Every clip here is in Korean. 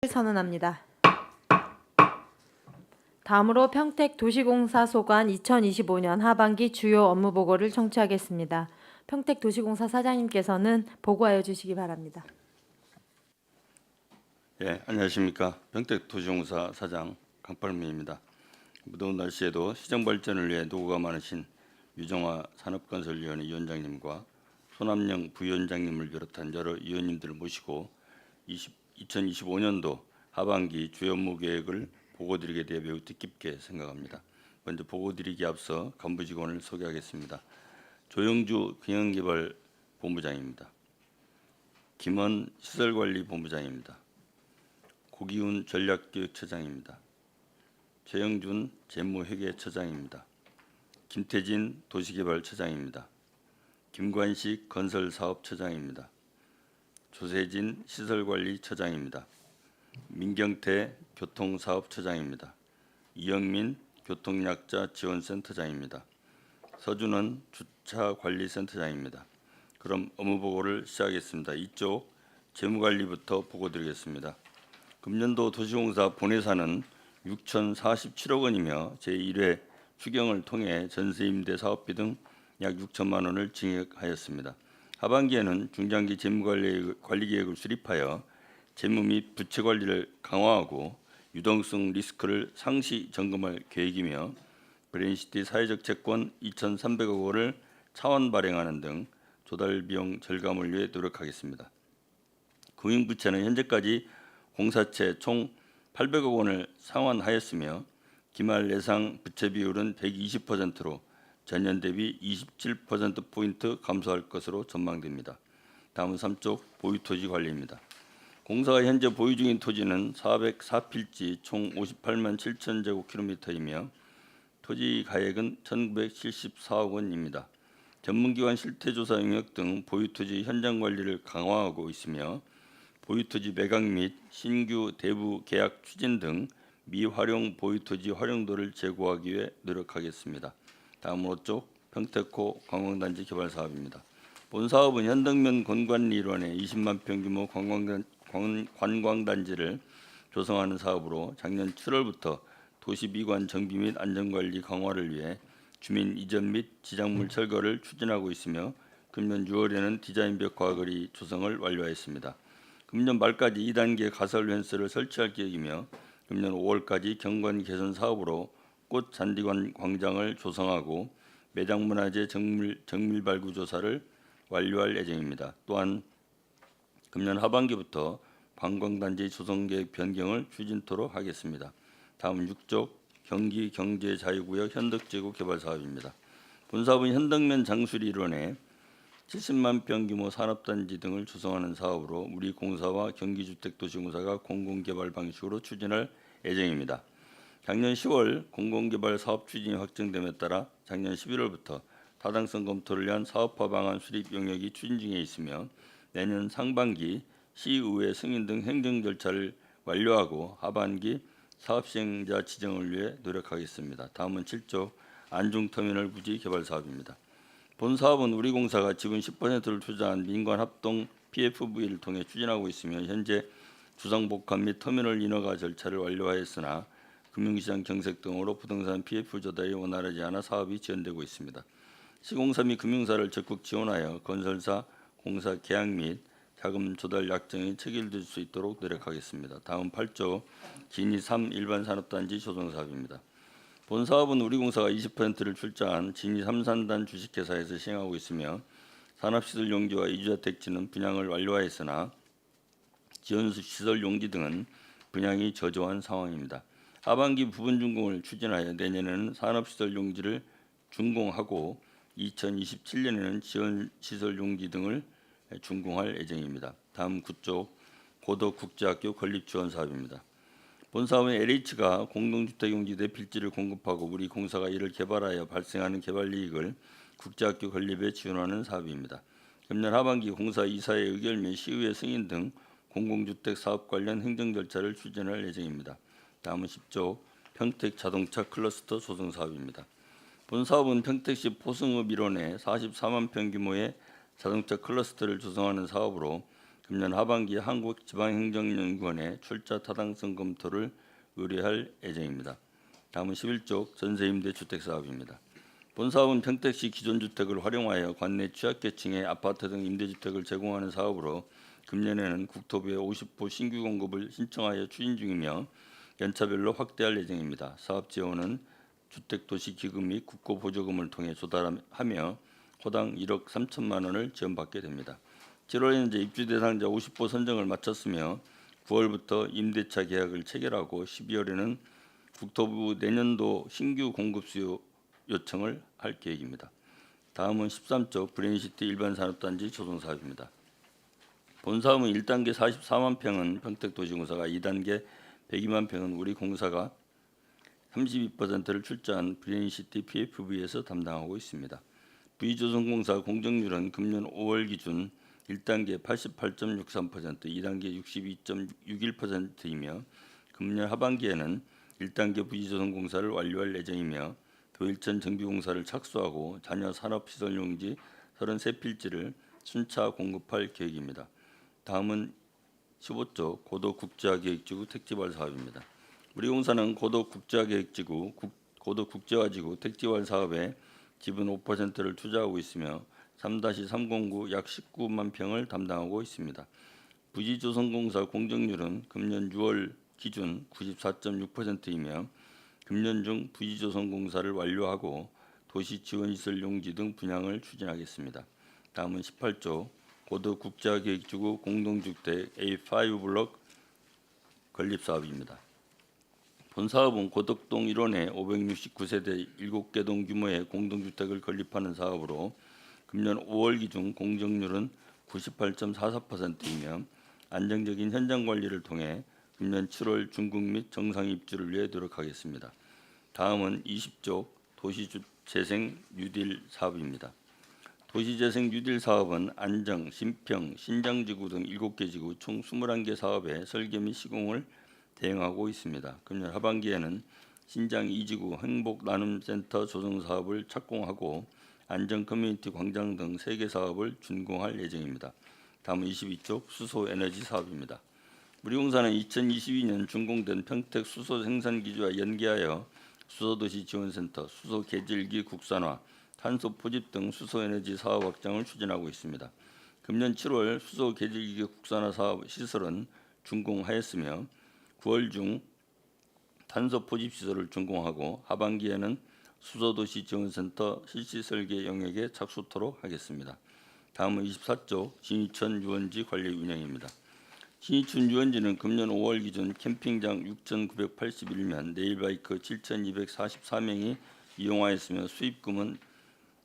선언합니다. 다음으로 평택도시공사 소관 2025년 하반기 주요 업무 보고를 청취하겠습니다. 평택도시공사 사장님께서는 보고하여 주시기 바랍니다. 예, 안녕하십니까. 평택도시공사 사장 강팔민입니다. 무더운 날씨에도 시정 발전을 위해 노고가 많으신 유정화 산업건설위원회 위원장님과 손남영 부위원장님을 비롯한 여러 위원님들을 모시고 2025년도 하반기 주요 업무 계획을 보고드리게 되어 매우 뜻깊게 생각합니다. 먼저 보고드리기에 앞서 간부 직원을 소개하겠습니다. 조영주 경영개발본부장입니다. 김원 시설관리본부장입니다. 고기훈 전략교육처장입니다. 최영준 재무회계처장입니다. 김태진 도시개발처장입니다. 김관식 건설사업처장입니다. 조세진 시설관리처장입니다. 민경태 교통사업처장입니다. 이영민 교통약자지원센터장입니다. 서준원 주차관리센터장입니다. 그럼 업무보고를 시작하겠습니다. 이쪽 재무관리부터 보고드리겠습니다. 금년도 도시공사 본예산은 6,047억 원이며 제1회 추경을 통해 전세임대 사업비 등 약 6천만 원을 증액하였습니다. 하반기에는 중장기 재무관리 계획을 수립하여 재무 및 부채 관리를 강화하고 유동성 리스크를 상시 점검할 계획이며 브레인시티 사회적 채권 2,300억 원을 차원 발행하는 등 조달 비용 절감을 위해 노력하겠습니다. 금융부채는 현재까지 공사채 총 800억 원을 상환하였으며 기말 예상 부채 비율은 120%로 전년 대비 27%포인트 감소할 것으로 전망됩니다. 다음은 3쪽 보유토지 관리입니다. 공사가 현재 보유 중인 토지는 404필지 총 58만 7천 제곱킬로미터이며 토지 가액은 1,974억 원입니다. 전문기관 실태조사 영역 등 보유토지 현장 관리를 강화하고 있으며 보유토지 매각 및 신규 대부 계약 추진 등 미활용 보유토지 활용도를 제고하기 위해 노력하겠습니다. 다음 5쪽 평택호 관광단지 개발 사업입니다. 본 사업은 현덕면 건관리 일원의 20만 평 규모 관광단지를 조성하는 사업으로 작년 7월부터 도시 미관 정비 및 안전관리 강화를 위해 주민 이전 및 지작물 철거를 추진하고 있으며 금년 6월에는 디자인벽 과거리 조성을 완료하였습니다. 금년 말까지 2단계 가설 펜스를 설치할 계획이며 금년 5월까지 경관 개선 사업으로 꽃 잔디관 광장을 조성하고 매장 문화재 정밀 발굴 조사를 완료할 예정입니다. 또한 금년 하반기부터 관광단지 조성 계획 변경을 추진토록 하겠습니다. 다음 6쪽 경기 경제자유구역 현덕지구 개발 사업입니다. 본 사업은 현덕면 장수리 일원에 70만 평 규모 산업단지 등을 조성하는 사업으로 우리 공사와 경기주택도시공사가 공공개발 방식으로 추진할 예정입니다. 작년 10월 공공개발 사업 추진이 확정됨에 따라 작년 11월부터 타당성 검토를 위한 사업화 방안 수립 용역이 추진 중에 있으며 내년 상반기 시의회 승인 등 행정 절차를 완료하고 하반기 사업 시행자 지정을 위해 노력하겠습니다. 다음은 7조 안중터미널 부지 개발 사업입니다. 본 사업은 우리공사가 지분 10%를 투자한 민관합동 PFV를 통해 추진하고 있으며 현재 주상복합 및 터미널 인허가 절차를 완료하였으나 금융시장 경색 등으로 부동산 PF 조달이 원활하지 않아 사업이 지연되고 있습니다. 시공사 및 금융사를 적극 지원하여 건설사 공사 계약 및 자금 조달 약정이 체결될 수 있도록 노력하겠습니다. 다음 8조 진이 3 일반 산업단지 조성 사업입니다. 본 사업은 우리공사가 20%를 출자한 진이 3산단 주식회사에서 시행하고 있으며 산업시설 용지와 이주자택지는 분양을 완료하였으나 지원시설 용지 등은 분양이 저조한 상황입니다. 하반기 부분 준공을 추진하여 내년에는 산업시설 용지를 준공하고 2027년에는 지원시설 용지 등을 준공할 예정입니다. 다음 9쪽 고덕국제학교 건립지원 사업입니다. 본 사업은 LH가 공동주택 용지 내 필지를 공급하고 우리 공사가 이를 개발하여 발생하는 개발 이익을 국제학교 건립에 지원하는 사업입니다. 금년 하반기 공사 이사의 의결 및 시의회 승인 등 공공주택 사업 관련 행정 절차를 추진할 예정입니다. 다음은 10조 평택 자동차 클러스터 조성 사업입니다. 본 사업은 평택시 포승읍 일원에 44만 평 규모의 자동차 클러스터를 조성하는 사업으로 금년 하반기 한국지방행정연구원에 출자 타당성 검토를 의뢰할 예정입니다. 다음은 11쪽 전세임대 주택사업입니다. 본 사업은 평택시 기존 주택을 활용하여 관내 취약계층의 아파트 등 임대주택을 제공하는 사업으로 금년에는 국토부에 50호 신규 공급을 신청하여 추진 중이며 연차별로 확대할 예정입니다. 사업 지원은 주택도시기금 및 국고보조금을 통해 조달하며 호당 1억 3천만 원을 지원받게 됩니다. 7월 현재 입주 대상자 50호 선정을 마쳤으며 9월부터 임대차 계약을 체결하고 12월에는 국토부 내년도 신규 공급 수요 요청을 할 계획입니다. 다음은 13쪽 브레인시티 일반산업단지 조성사업입니다. 본 사업은 1단계 44만 평은 평택도시공사가, 2단계 102만 평은 우리공사가 32%를 출자한 브레인시티 PFV에서 담당하고 있습니다. V조선공사 공정률은 금년 5월 기준 1단계 88.63%, 2단계 62.61%이며 금년 하반기에는 1단계 V조선공사를 완료할 예정이며 도일천 정비공사를 착수하고 잔여 산업시설용지 33필지를 순차 공급할 계획입니다. 다음은 15조 고도국제화계획지구 택지발 사업입니다. 우리공사는 고도국제화계획지구, 고도국제화지구 택지발 사업에 지분 5%를 투자하고 있으며 3-309 약 19만 평을 담당하고 있습니다. 부지조선공사 공정률은 금년 6월 기준 94.6%이며 금년 중 부지조선공사를 완료하고 도시지원시설 용지 등 분양을 추진하겠습니다. 다음은 18조 고도국제화계획지구 공동주택 A5 블록 건립사업입니다. 본 사업은 고덕동 1원에 569세대 7개 동 규모의 공동주택을 건립하는 사업으로 금년 5월 기준 공정률은 98.44%이며 안정적인 현장 관리를 통해 금년 7월 준공 및 정상 입주를 위해 노력하겠습니다. 다음은 20조 도시재생 뉴딜 사업입니다. 도시재생 뉴딜 사업은 안정, 신평, 신장지구 등 7개 지구 총 21개 사업의 설계 및 시공을 대행하고 있습니다. 금년 하반기에는 신장 2지구 행복나눔센터 조성 사업을 착공하고 안정 커뮤니티 광장 등 3개 사업을 준공할 예정입니다. 다음은 22쪽 수소에너지 사업입니다. 우리공사는 2022년 준공된 평택 수소 생산기지와 연계하여 수소도시 지원센터, 수소개질기 국산화, 탄소 포집 등 수소에너지 사업 확장을 추진하고 있습니다. 금년 7월 수소개질기 국산화 사업 시설은 준공하였으며 9월 중 탄소 포집 시설을 준공하고 하반기에는 수소도시 지원센터 실시 설계 영역에 착수토록 하겠습니다. 다음은 24조 진이천 유원지 관리 운영입니다. 진이천 유원지는 금년 5월 기준 캠핑장 6,981면, 네일바이크 7,244명이 이용하였으며 수입금은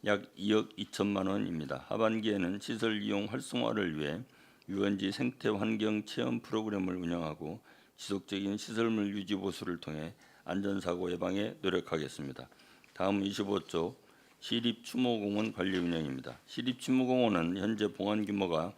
약 2억 2천만 원입니다. 하반기에는 시설 이용 활성화를 위해 유원지 생태 환경 체험 프로그램을 운영하고 지속적인 시설물 유지 보수를 통해 안전사고 예방에 노력하겠습니다. 다음 25조 시립추모공원 관리 운영입니다. 시립추모공원은 현재 봉안 규모가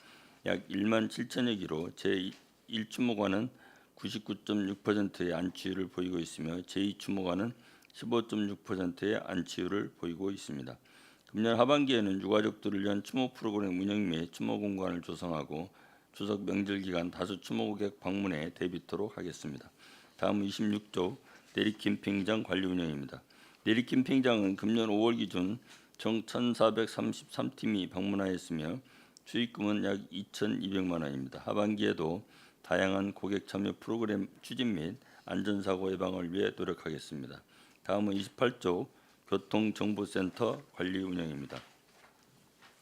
약 1만 7천여 기로 제1추모관은 99.6%의 안치율을 보이고 있으며 제2추모관은 15.6%의 안치율을 보이고 있습니다. 금년 하반기에는 유가족들을 위한 추모 프로그램 운영 및 추모 공간을 조성하고 추석 명절 기간 다수 추모 고객 방문에 대비토록 하겠습니다. 다음 26조 내리캠핑장 관리 운영입니다. 내리캠핑장은 금년 5월 기준 총 1,433팀이 방문하였으며 수익금은 약 2,200만 원입니다. 하반기에도 다양한 고객 참여 프로그램 추진 및 안전사고 예방을 위해 노력하겠습니다. 다음은 28조 교통정보센터 관리 운영입니다.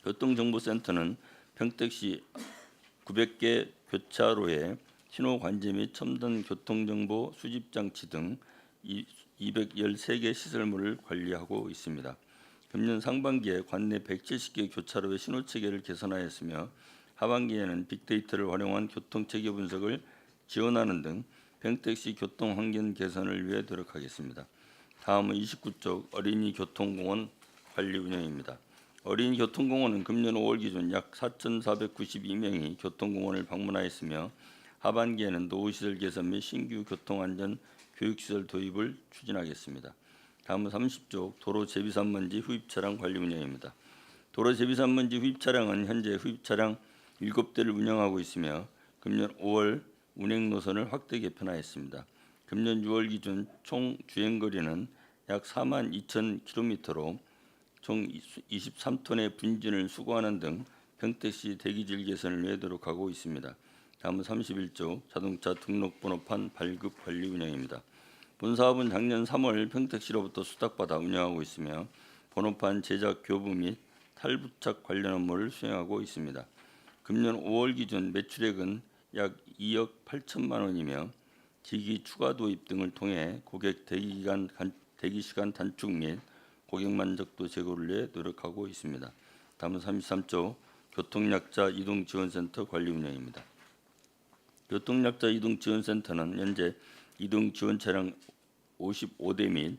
교통정보센터는 평택시 900개 교차로에 신호 관제 및 첨단 교통정보 수집 장치 등 213개 시설물을 관리하고 있습니다. 금년 상반기에 관내 170개 교차로의 신호 체계를 개선하였으며 하반기에는 빅데이터를 활용한 교통 체계 분석을 지원하는 등 평택시 교통 환경 개선을 위해 노력하겠습니다. 다음은 29쪽 어린이 교통공원 관리 운영입니다. 어린이 교통공원은 금년 5월 기준 약 4,492명이 교통공원을 방문하였으며 하반기에는 노후시설 개선 및 신규 교통안전 교육시설 도입을 추진하겠습니다. 다음은 30쪽 도로 제비산먼지 후입차량 관리 운영입니다. 도로 제비산먼지 후입차량은 현재 후입차량 7대를 운영하고 있으며 금년 5월 운행 노선을 확대 개편하였습니다. 금년 6월 기준 총 주행 거리는 약 42,000km로 총 23톤의 분진을 수거하는 등 평택시 대기질 개선을 위해 노력하고 있습니다. 다음은 31조 자동차 등록번호판 발급 관리 운영입니다. 본 사업은 작년 3월 평택시로부터 수탁받아 운영하고 있으며 번호판 제작 교부 및 탈부착 관련 업무를 수행하고 있습니다. 금년 5월 기준 매출액은 약 2억 8천만 원이며 기기 추가 도입 등을 통해 고객 대기 시간 단축 및 고객 만족도 제고를 위해 노력하고 있습니다. 다음은 33조 교통약자 이동지원센터 관리 운영입니다. 교통약자 이동지원센터는 현재 이동 지원 차량 55대 및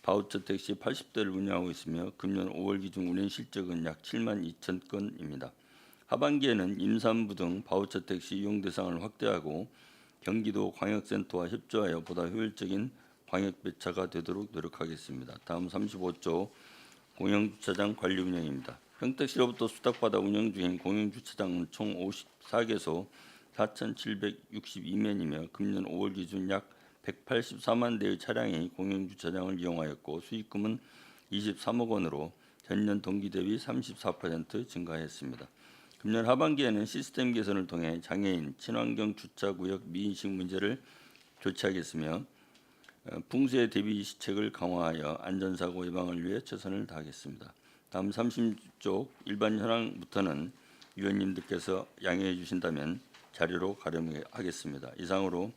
바우처 택시 80대를 운영하고 있으며 금년 5월 기준 운행 실적은 약 7만 2천 건입니다. 하반기에는 임산부 등 바우처 택시 이용 대상을 확대하고 경기도 광역센터와 협조하여 보다 효율적인 광역 배차가 되도록 노력하겠습니다. 다음 35조 공영주차장 관리 운영입니다. 평택시로부터 수탁받아 운영 중인 공영주차장은 총 54개소 4,762면이며 금년 5월 기준 약 184만 대의 차량이 공영주차장을 이용하였고 수익금은 23억 원으로 전년 동기 대비 34% 증가했습니다. 금년 하반기에는 시스템 개선을 통해 장애인, 친환경 주차구역 미인식 문제를 조치하겠으며 풍수에 대비 시책을 강화하여 안전사고 예방을 위해 최선을 다하겠습니다. 다음 30조 일반 현황부터는 위원님들께서 양해해 주신다면 자료로 가름하겠습니다. 이상으로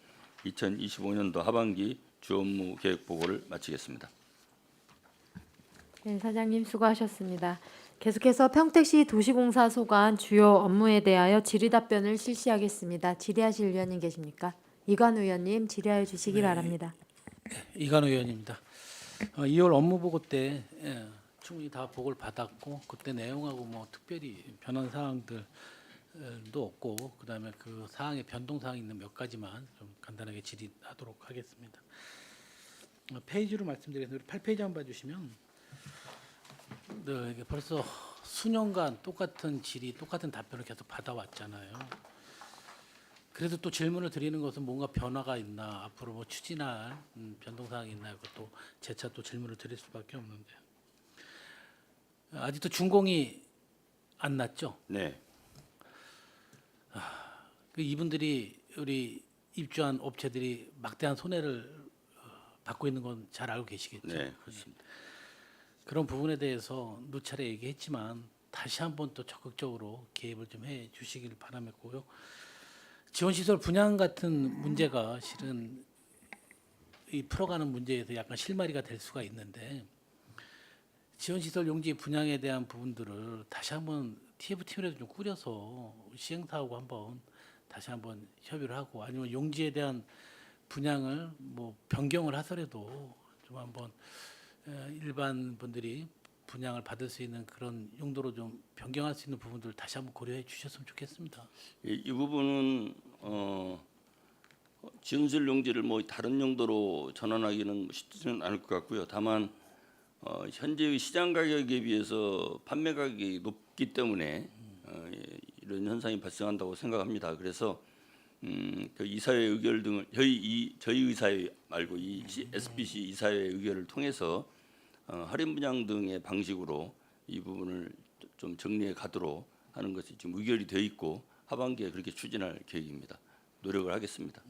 2025년도 하반기 주 업무 계획 보고를 마치겠습니다. 네, 사장님 수고하셨습니다. 계속해서 평택시 도시공사 소관 주요 업무에 대하여 질의답변을 실시하겠습니다. 질의하실 위원님 계십니까? 이관 의원님 질의하여 주시기 바랍니다. 이관우 의원입니다. 2월 업무보고 때 충분히 다 보고를 받았고 그때 내용하고 뭐 특별히 변한 사항들도 없고 그다음에 그 사항에 변동 사항이 있는 몇 가지만 좀 간단하게 질의하도록 하겠습니다. 페이지로 말씀드리겠습니다. 8페이지 한번 봐주시면 이게 벌써 수년간 똑같은 질의, 똑같은 답변을 계속 받아왔잖아요. 그래도 또 질문을 드리는 것은 뭔가 변화가 있나, 앞으로 뭐 추진할 변동 사항이 있나, 그것도 재차 또 질문을 드릴 수밖에 없는데 아직도 준공이 안 났죠? 네. 이분들이 우리 입주한 업체들이 막대한 손해를 받고 있는 건 잘 알고 계시겠죠? 네, 그렇습니다. 그런 부분에 대해서 누차례 얘기했지만 다시 한번 또 적극적으로 개입을 좀 해 주시길 바라겠고요. 지원시설 분양 같은 문제가 실은 이 풀어가는 문제에서 약간 실마리가 될 수가 있는데 지원시설 용지 분양에 대한 부분들을 다시 한번 TF팀이라도 좀 꾸려서 시행사하고 한번 다시 한번 협의를 하고 아니면 용지에 대한 분양을 뭐 변경을 하더라도 좀 한번 일반 분들이 분양을 받을 수 있는 그런 용도로 좀 변경할 수 있는 부분들 다시 한번 고려해 주셨으면 좋겠습니다. 이 부분은 지원실 용지를 뭐 다른 용도로 전환하기는 쉽지는 않을 것 같고요. 다만 현재의 시장 가격에 비해서 판매 가격이 높기 때문에 이런 현상이 발생한다고 생각합니다. 그래서 그 이사회 의결 등을 저희 의사회 말고 이 SBC 이사회 의결을 통해서 할인 분양 등의 방식으로 이 부분을 좀 정리해 가도록 하는 것이 지금 의결이 되어 있고 하반기에 그렇게 추진할 계획입니다. 노력을 하겠습니다.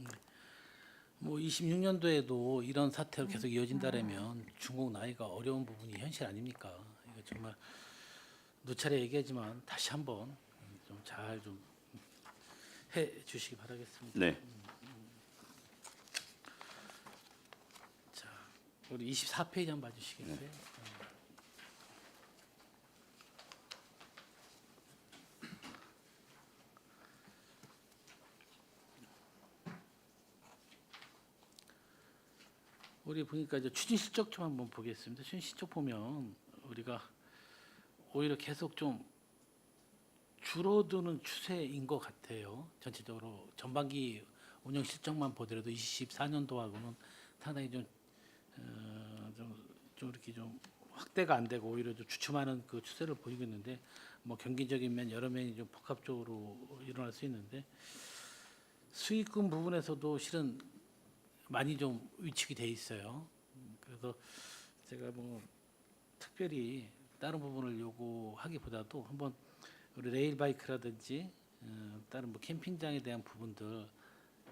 뭐 26년도에도 이런 사태가 계속 이어진다라면 중공 나이가 어려운 부분이 현실 아닙니까? 이거 정말 누차례 얘기하지만 다시 한번 좀 잘 좀 해 주시기 바라겠습니다. 네. 자, 우리 24페이지 한번 봐주시겠어요? 우리 보니까 이제 추진 실적 좀 한번 보겠습니다. 추진 실적 보면 우리가 오히려 계속 좀 줄어드는 추세인 것 같아요. 전체적으로 전반기 운영 실적만 보더라도 24년도하고는 상당히 좀 이렇게 좀 확대가 안 되고 오히려 좀 주춤하는 그 추세를 보이고 있는데 뭐 경기적이면 여러 명이 좀 복합적으로 일어날 수 있는데 수익금 부분에서도 실은 많이 좀 위축이 돼 있어요. 그래서 제가 뭐 특별히 다른 부분을 요구하기보다도 한번 우리 레일바이크라든지 다른 뭐 캠핑장에 대한 부분들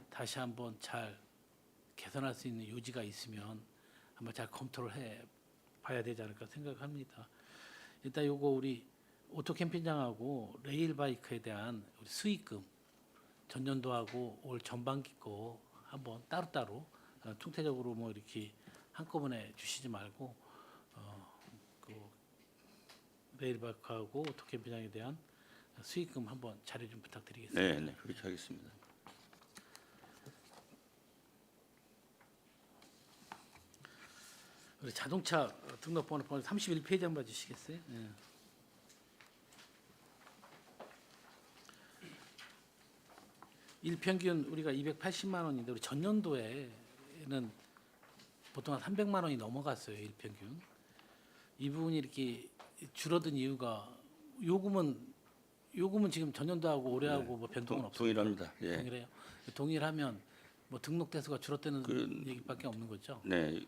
다시 한번 잘 개선할 수 있는 요지가 있으면 한번 잘 검토를 해 봐야 되지 않을까 생각합니다. 일단 요거 우리 오토 캠핑장하고 레일바이크에 대한 우리 수익금 전년도하고 올 전반기 거 한번 따로따로 총체적으로 뭐 이렇게 한꺼번에 주시지 말고 그 레일바이크하고 오토 캠핑장에 대한 수익금 한번 자료 좀 부탁드리겠습니다. 네, 네, 그렇게 하겠습니다. 우리 자동차 등록번호 31페이지 한번 봐주시겠어요? 네. 일평균 우리가 280만 원인데 우리 전년도에는 보통 한 300만 원이 넘어갔어요. 일평균. 이 부분이 이렇게 줄어든 이유가 요금은 지금 전년도하고 올해하고 뭐 변동은 없어요. 동일합니다. 예. 동일해요. 동일하면 뭐 등록 대수가 줄었다는 얘기밖에 없는 거죠. 네,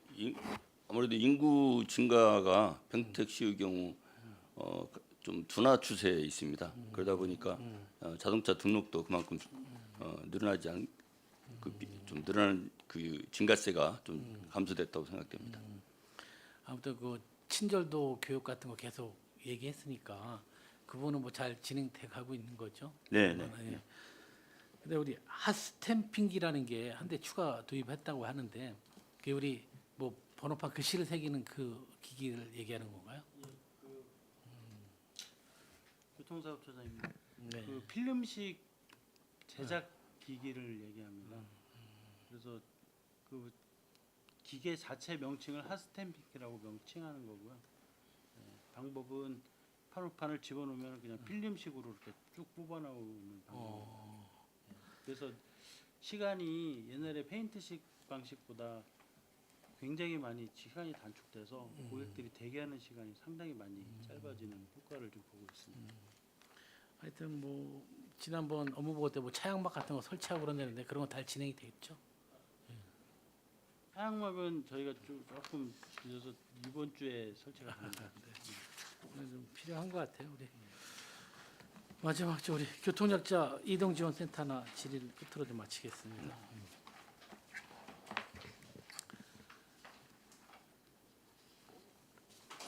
아무래도 인구 증가가 평택시의 경우 좀 둔화 추세에 있습니다. 그러다 보니까 자동차 등록도 그만큼 늘어나지 않, 좀 늘어나는 그 증가세가 좀 감소됐다고 생각됩니다. 아무튼 그 친절도 교육 같은 거 계속 얘기했으니까 그 부분은 뭐 잘 진행돼 가고 있는 거죠. 네, 네. 예. 근데 우리 핫스탬핑기라는 게 한 대 추가 도입했다고 하는데 그게 우리 뭐 번호판 글씨를 새기는 그 기기를 얘기하는 건가요? 교통사업처장입니다. 네. 그 필름식 제작 기기를 얘기합니다. 그래서 그 기계 자체 명칭을 핫스탬핑기라고 명칭하는 거고요. 네, 방법은 판호판을 집어넣으면 그냥 필름식으로 이렇게 쭉 뽑아 나오는 방법. 그래서 시간이 옛날에 페인트식 방식보다 굉장히 많이 시간이 단축돼서 고객들이 대기하는 시간이 상당히 많이 짧아지는 효과를 좀 보고 있습니다. 하여튼 뭐 지난번 업무 보고 때 뭐 차양막 같은 거 설치하고 그런다는데 그런 거 다 진행이 되겠죠? 하양막은 저희가 조금 늦어서 이번 주에 설치가 됩니다. 오늘 좀 필요한 것 같아요, 우리. 마지막 우리 교통약자 이동지원센터나 질의를 끝으로 좀 마치겠습니다.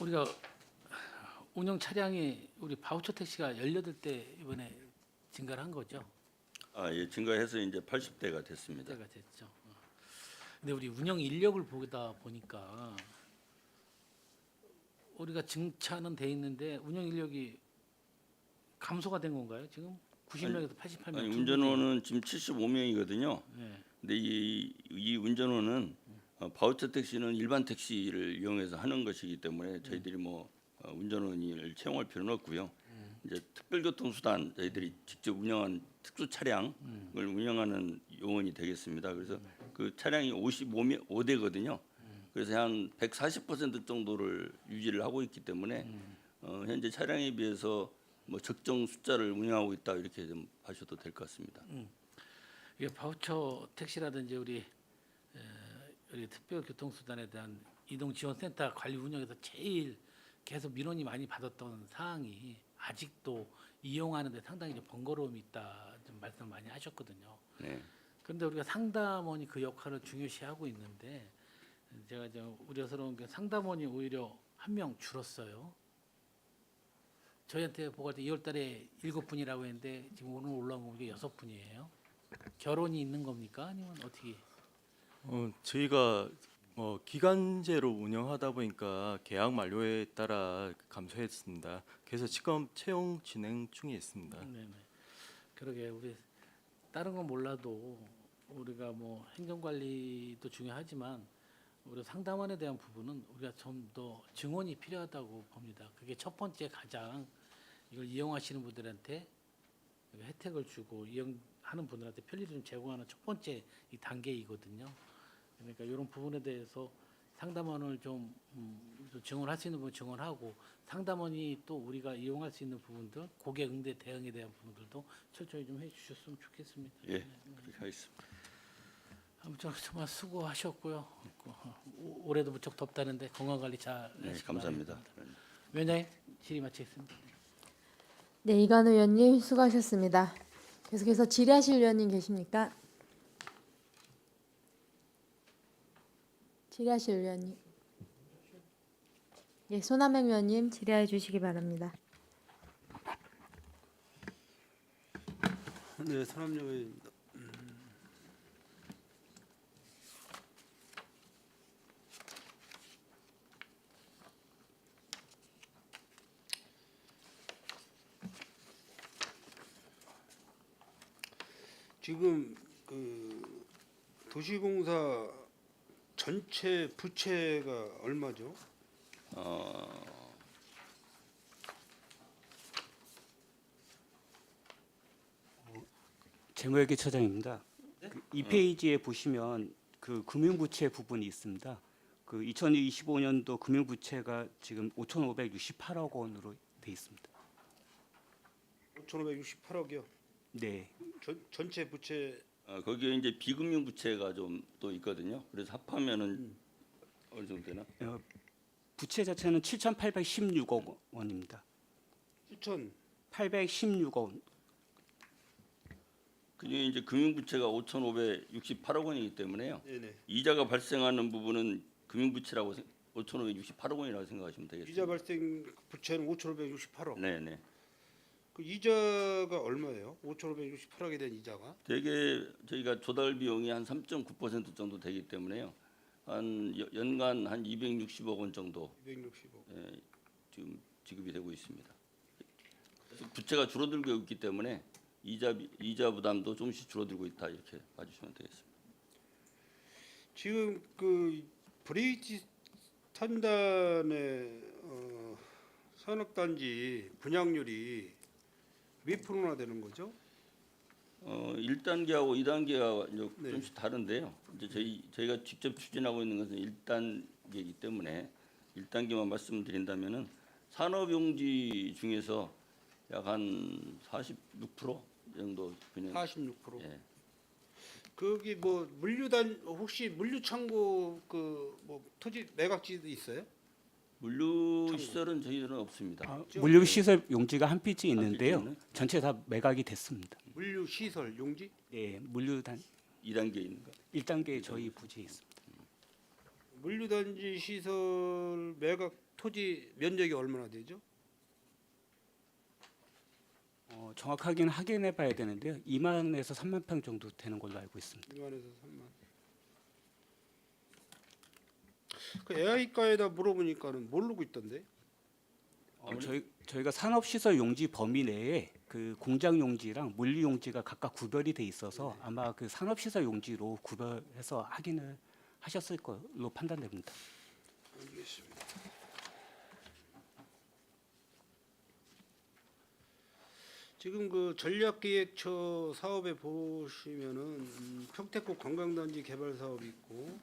우리가 운영 차량이 우리 바우처 택시가 18대 이번에 증가를 한 거죠. 예, 증가해서 이제 80대가 됐습니다. 때가 됐죠. 근데 우리 운영 인력을 보다 보니까 우리가 증차는 돼 있는데 운영 인력이 감소가 된 건가요? 지금 90명에서 88명. 아니, 운전원은 지금 75명이거든요. 네. 근데 이 운전원은 바우처 택시는 일반 택시를 이용해서 하는 것이기 때문에 저희들이 뭐 운전원을 채용할 필요는 없고요. 이제 특별교통수단 저희들이 직접 운영한 특수 차량을 운영하는 요원이 되겠습니다. 그래서 그 차량이 5대거든요. 그래서 한 140% 정도를 유지를 하고 있기 때문에 현재 차량에 비해서 뭐 적정 숫자를 운영하고 있다 이렇게 좀 봐셔도 될 것 같습니다. 이게 바우처 택시라든지 우리 특별교통수단에 대한 이동지원센터 관리 운영에서 제일 계속 민원이 많이 받았던 사항이 아직도 이용하는데 상당히 좀 번거로움이 있다 좀 말씀 많이 하셨거든요. 네. 그런데 우리가 상담원이 그 역할을 중요시하고 있는데 제가 좀 우려스러운 게 상담원이 오히려 한 명 줄었어요. 저희한테 보고할 때 2월달에 7분이라고 했는데 지금 오늘 올라온 거 보니까 6분이에요. 결혼이 있는 겁니까? 아니면 어떻게? 저희가 기간제로 운영하다 보니까 계약 만료에 따라 감소했습니다. 그래서 지금 채용 진행 중에 있습니다. 네네. 그러게 우리 다른 건 몰라도 우리가 뭐 행정관리도 중요하지만 우리 상담원에 대한 부분은 우리가 좀 더 증원이 필요하다고 봅니다. 그게 첫 번째 가장 이걸 이용하시는 분들한테 혜택을 주고 이용하는 분들한테 편리를 좀 제공하는 첫 번째 이 단계이거든요. 그러니까 이런 부분에 대해서 상담원을 좀 증언할 수 있는 부분 증언하고 상담원이 또 우리가 이용할 수 있는 부분들 고객 응대 대응에 대한 부분들도 철저히 좀 해주셨으면 좋겠습니다. 예, 그렇게 하겠습니다. 아무튼 정말 수고하셨고요. 올해도 무척 덥다는데 건강 관리 잘 네, 하시기 감사합니다. 바랍니다. 위원장님 질의 마치겠습니다. 네, 이관우 의원님 수고하셨습니다. 계속해서 질의하실 의원님 계십니까? 질의하실 의원님. 예, 손남행 의원님 질의해 주시기 바랍니다. 네, 손남영 의원입니다. 지금 그 도시공사 전체 부채가 얼마죠? 재무회계 처장입니다. 그 2페이지에 보시면 그 금융부채 부분이 있습니다. 그 2025년도 금융부채가 지금 5,568억 원으로 돼 있습니다. 5,568억이요. 네, 전체 부채 거기에 이제 비금융 부채가 좀 또 있거든요. 그래서 합하면은 어느 정도 되나? 부채 자체는 7,816억 원입니다. 7천 816억 원. 그중에 이제 금융 부채가 5,568억 원이기 때문에요. 네네. 이자가 발생하는 부분은 금융 부채라고 5,568억 원이라고 생각하시면 되겠습니다. 이자 발생 부채는 5,568억. 네, 네. 그 이자가 얼마예요? 5,568억에 대한 이자가? 대개 저희가 조달 비용이 한 3.9% 정도 되기 때문에요. 한 연간 한 260억 원 정도 260억. 예, 지금 지급이 되고 있습니다. 그래서 부채가 줄어들고 있기 때문에 이자 부담도 조금씩 줄어들고 있다 이렇게 봐주시면 되겠습니다. 지금 그 브레이지 탄단의 산업단지 분양률이 몇 프로나 되는 거죠? 1단계하고 2단계가 이제 네. 좀씩 다른데요. 이제 저희가 직접 추진하고 있는 것은 1단계이기 때문에 1단계만 말씀드린다면은 산업용지 중에서 약 한 46% 정도 그냥 46%. 예. 거기 뭐 물류단 혹시 물류창고 그 뭐 토지 매각지도 있어요? 물류 시설은 저희들은 없습니다. 물류 시설 용지가 한 필지 있는데요. 있나요? 전체 다 매각이 됐습니다. 물류 시설 용지? 네, 물류단 2단계 있는가? 1단계 저희 부지에 있습니다. 물류단지 시설 매각 토지 면적이 얼마나 되죠? 정확하게는 확인해 봐야 되는데요. 2만에서 3만 평 정도 되는 걸로 알고 있습니다. 2만에서 3만. 그 AI과에다 물어보니까는 모르고 있던데. 저희가 산업시설 용지 범위 내에 그 공장 용지랑 물류 용지가 각각 구별이 돼 있어서 아마 그 산업시설 용지로 구별해서 확인을 하셨을 걸로 판단됩니다. 알겠습니다. 지금 그 전략기획처 사업에 보시면은 평택구 관광단지 개발 사업이 있고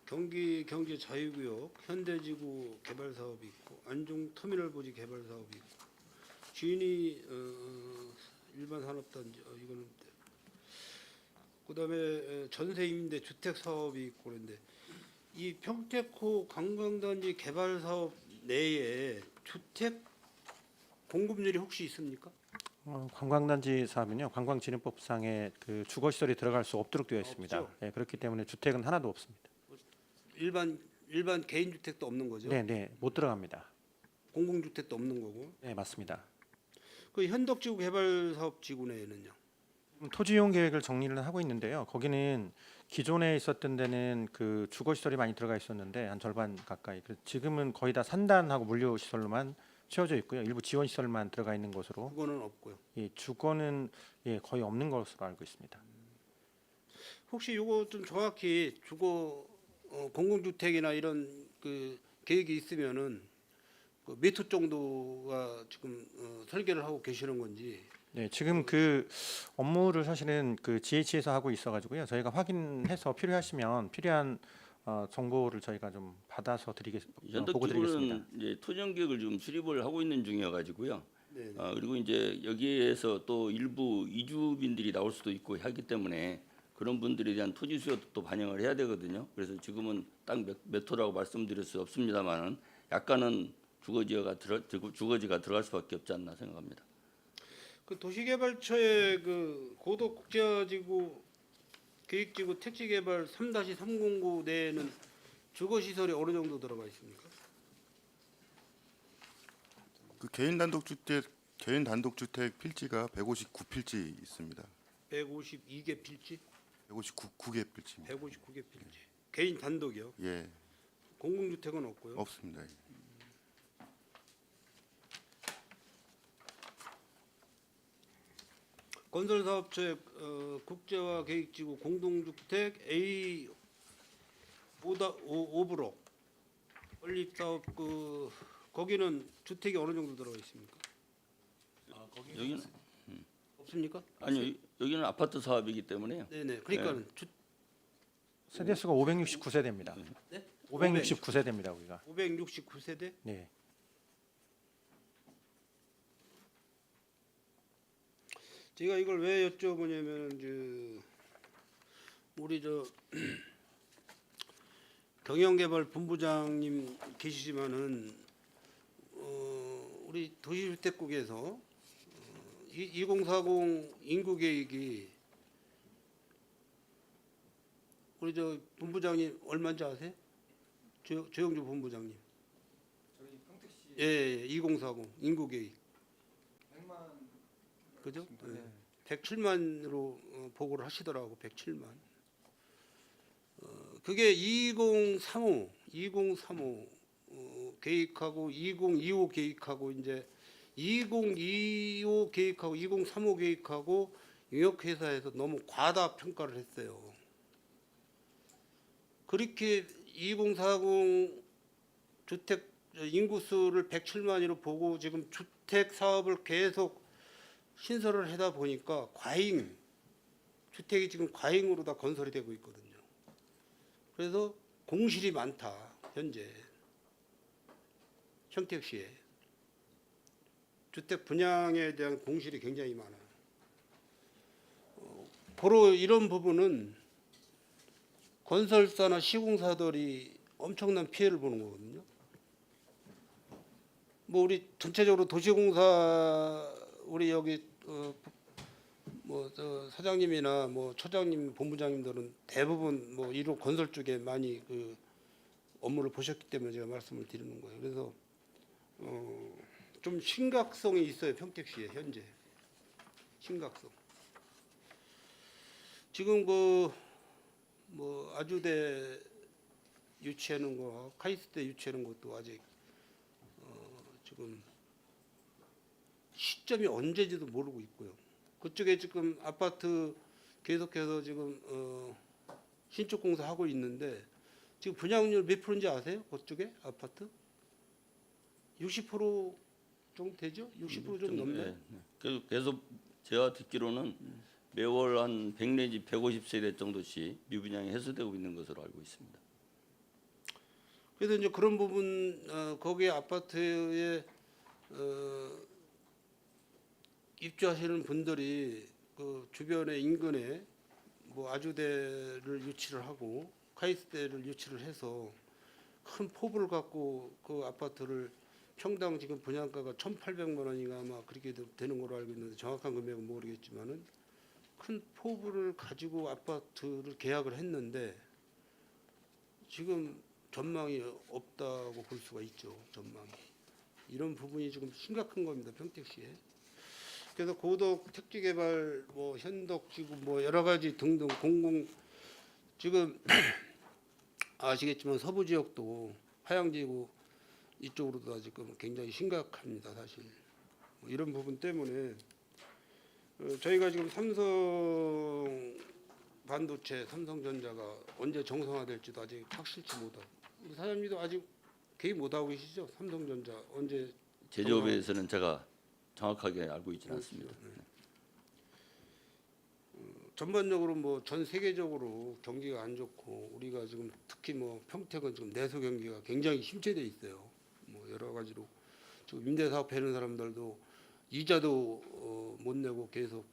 경기 경제 자유구역 현대지구 개발 사업이 있고 안중 터미널 부지 개발 사업이 있고 진이 일반 산업단지 이거는 그다음에 전세 임대 주택 사업이 있고 그런데 이 평택호 관광단지 개발 사업 내에 주택 공급률이 혹시 있습니까? 관광단지 사업은요 관광진흥법상의 그 주거시설이 들어갈 수 없도록 되어 있습니다. 없죠? 예, 그렇기 때문에 주택은 하나도 없습니다. 일반 개인 주택도 없는 거죠? 네, 네, 못 들어갑니다. 공공주택도 없는 거고. 네, 맞습니다. 그 현덕지구 개발 사업 지구 내에는요. 토지이용 계획을 정리를 하고 있는데요. 거기는 기존에 있었던 데는 그 주거시설이 많이 들어가 있었는데 한 절반 가까이. 지금은 거의 다 산단하고 물류시설로만 채워져 있고요. 일부 지원시설만 들어가 있는 것으로. 그거는 없고요. 예, 주거는 거의 없는 것으로 알고 있습니다. 혹시 요거 좀 정확히 주거 공공주택이나 이런 그 계획이 있으면은 그 몇 호 정도가 지금 설계를 하고 계시는 건지. 네, 지금 그 업무를 사실은 그 GH에서 하고 있어가지고요. 저희가 확인해서 필요하시면 필요한 정보를 저희가 좀 받아서 보고 드리겠습니다. 연덕지구는 이제 토지용 계획을 지금 수립을 하고 있는 중이어가지고요. 네. 그리고 이제 여기에서 또 일부 이주민들이 나올 수도 있고 하기 때문에 그런 분들에 대한 토지 수요도 또 반영을 해야 되거든요. 그래서 지금은 딱 몇 호라고 말씀드릴 수 없습니다만은 약간은 주거지가 들어갈 수밖에 없지 않나 생각합니다. 그 도시개발처의 그 고도국제지구 계획지구 택지개발 3-309 내에는 주거시설이 어느 정도 들어가 있습니까? 그 개인 단독주택 필지가 159필지 있습니다. 152개 필지, 159개 필지입니다. 159개 필지. 개인 단독이요. 예, 공공주택은 없고요. 없습니다. 건설사업처의 국제화 계획지구 공동주택 A 5브록 건립사업 거기는 주택이 어느 정도 들어가 있습니까? 여기는 없습니까? 아니요, 여기는 아파트 사업이기 때문에요. 네네. 그러니까는 세대 수가 569세대입니다. 네? 569세대입니다, 우리가. 569세대. 네. 제가 이걸 왜 여쭤보냐면 우리 경영개발 본부장님 계시지만은 우리 도시주택국에서 2040 인구 계획이 우리 본부장님 얼마인지 아세요? 조영주 본부장님. 예, 2040 인구 계획. 그죠? 네. 107만으로 보고를 하시더라고. 107만. 그게 2035 계획하고 2025 계획하고 이제 2025 계획하고 2035 계획하고 용역회사에서 너무 과다 평가를 했어요. 그렇게 2040 주택 인구수를 107만으로 보고 지금 주택 사업을 계속 신설을 하다 보니까 과잉 주택이 지금 과잉으로 다 건설이 되고 있거든요. 그래서 공실이 많다. 현재 평택시에 주택 분양에 대한 공실이 굉장히 많아요. 고로 이런 부분은 건설사나 시공사들이 엄청난 피해를 보는 거거든요. 뭐 우리 전체적으로 도시공사 우리 여기 사장님이나 뭐 처장님, 본부장님들은 대부분 뭐 1호 건설 쪽에 많이 그 업무를 보셨기 때문에 제가 말씀을 드리는 거예요. 그래서 좀 심각성이 있어요. 평택시에 현재 심각성. 지금 뭐 아주대 유치하는 거, 카이스트 유치하는 것도 아직 지금 시점이 언제지도 모르고 있고요. 그쪽에 지금 아파트 계속해서 지금 신축 공사 하고 있는데 지금 분양률 몇 프로인지 아세요? 그쪽에 아파트 60% 정도 되죠? 60% 좀 넘나요? 네. 그래서 제가 듣기로는 매월 한 100 내지 150세대 정도씩 미분양이 해소되고 있는 것으로 알고 있습니다. 그래서 이제 그런 부분 거기에 아파트에 입주하시는 분들이 그 주변의 인근에 뭐 아주대를 유치를 하고 카이스트를 유치를 해서 큰 포부를 갖고 그 아파트를 평당 지금 분양가가 1,800만 원인가 아마 그렇게 되는 걸로 알고 있는데 정확한 금액은 모르겠지만은 큰 포부를 가지고 아파트를 계약을 했는데 지금 전망이 없다고 볼 수가 있죠. 전망이. 이런 부분이 지금 심각한 겁니다. 평택시에. 그래서 고덕 택지개발 뭐 현덕지구 뭐 여러 가지 등등 공공 지금 아시겠지만 서부 지역도 하양지구 이쪽으로도 지금 굉장히 심각합니다. 사실 뭐 이런 부분 때문에 저희가 지금 삼성 반도체, 삼성전자가 언제 정상화될지도 아직 확실치 못하고 우리 사장님도 아직 개입 못하고 계시죠? 삼성전자 언제 제조업에서는 제가 정확하게 알고 있지는 않습니다. 전반적으로 뭐 전 세계적으로 경기가 안 좋고 우리가 지금 특히 뭐 평택은 지금 내수 경기가 굉장히 침체돼 있어요. 뭐 여러 가지로 지금 임대사업 하는 사람들도 이자도 못 내고 계속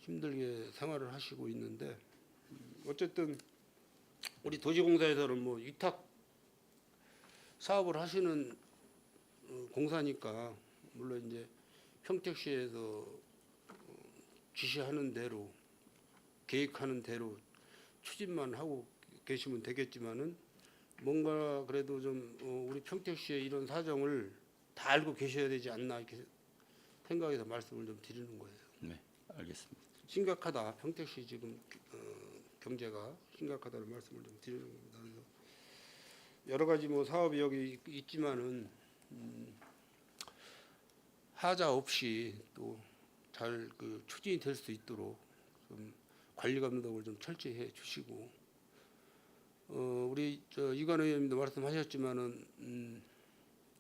힘들게 생활을 하시고 있는데 어쨌든 우리 도시공사에서는 뭐 위탁 사업을 하시는 공사니까 물론 이제 평택시에서 지시하는 대로 계획하는 대로 추진만 하고 계시면 되겠지만은 뭔가 그래도 좀 우리 평택시의 이런 사정을 다 알고 계셔야 되지 않나 이렇게 생각해서 말씀을 좀 드리는 거예요. 네, 알겠습니다. 심각하다. 평택시 지금 경제가 심각하다는 말씀을 좀 드리는 겁니다. 그래서 여러 가지 뭐 사업이 여기 있지만은 하자 없이 또 잘 그 추진이 될 수 있도록 좀 관리 감독을 좀 철저히 해 주시고 우리 이관 의원님도 말씀하셨지만은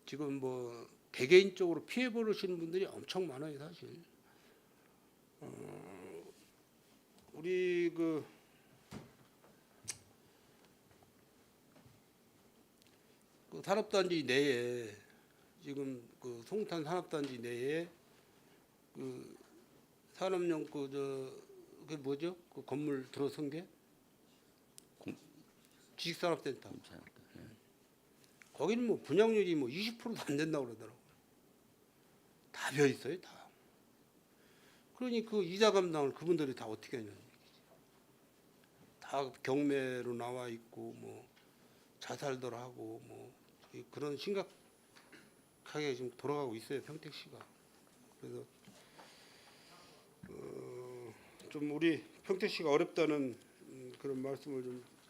지금 뭐 개개인적으로 피해 보시는 분들이 엄청 많아요 사실. 우리 그 산업단지 내에 지금 그 송탄 산업단지 내에 그 산업용 그 뭐죠? 그 건물 들어선 게 지식산업센터. 거기는 뭐 분양률이 뭐 20%도 안 된다고 그러더라고요. 다 비어 있어요, 다. 그러니 그 이자 감당을 그분들이 다 어떻게 하냐는 얘기지. 다 경매로 나와 있고 뭐 자살들 하고 뭐 그런 심각하게 지금 돌아가고 있어요, 평택시가. 그래서 좀 우리 평택시가 어렵다는 그런 말씀을 좀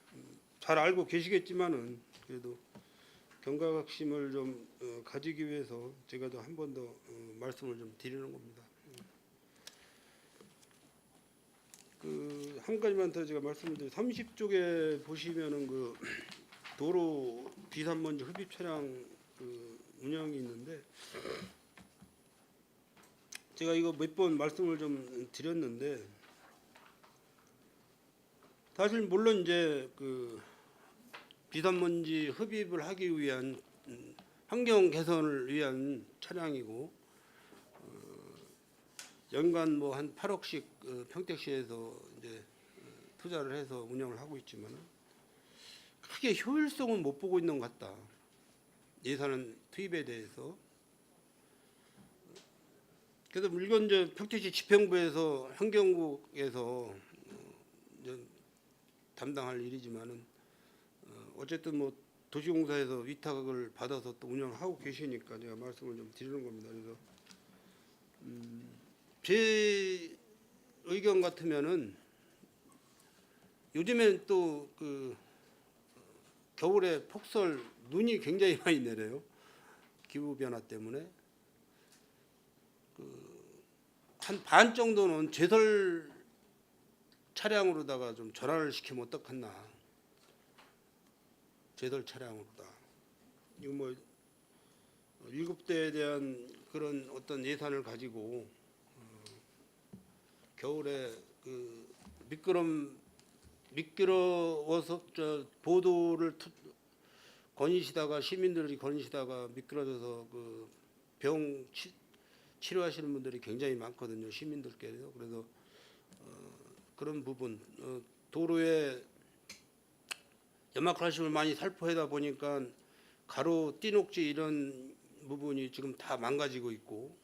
잘 알고 계시겠지만은 그래도 경각심을 좀 가지기 위해서 제가 또 한 번 더 말씀을 좀 드리는 겁니다. 그 한 가지만 더 제가 말씀을 드리면 30쪽에 보시면은 그 도로 비산먼지 흡입 차량 그 운영이 있는데 제가 이거 몇 번 말씀을 좀 드렸는데 사실 물론 이제 그 비산먼지 흡입을 하기 위한 환경 개선을 위한 차량이고 연간 뭐 한 8억씩 평택시에서 이제 투자를 해서 운영을 하고 있지만 크게 효율성은 못 보고 있는 것 같다. 예산 투입에 대해서. 그래서 물론 이제 평택시 집행부에서 환경국에서 이제 담당할 일이지만은 어쨌든 뭐 도시공사에서 위탁을 받아서 또 운영하고 계시니까 제가 말씀을 좀 드리는 겁니다. 그래서 제 의견 같으면은 요즘에는 또 그 겨울에 폭설 눈이 굉장히 많이 내려요. 기후 변화 때문에 한 반 정도는 제설 차량으로다가 좀 전환을 시키면 어떡하나. 제설 차량으로다. 이거 뭐 7대에 대한 그런 어떤 예산을 가지고 겨울에 그 미끄러워서 저 보도를 거니시다가 시민들이 거니시다가 미끄러져서 그 병 치료하시는 분들이 굉장히 많거든요. 시민들께서. 그래서 그런 부분 도로에 연막칼슘을 많이 살포하다 보니까 가로 띠녹지 이런 부분이 지금 다 망가지고 있고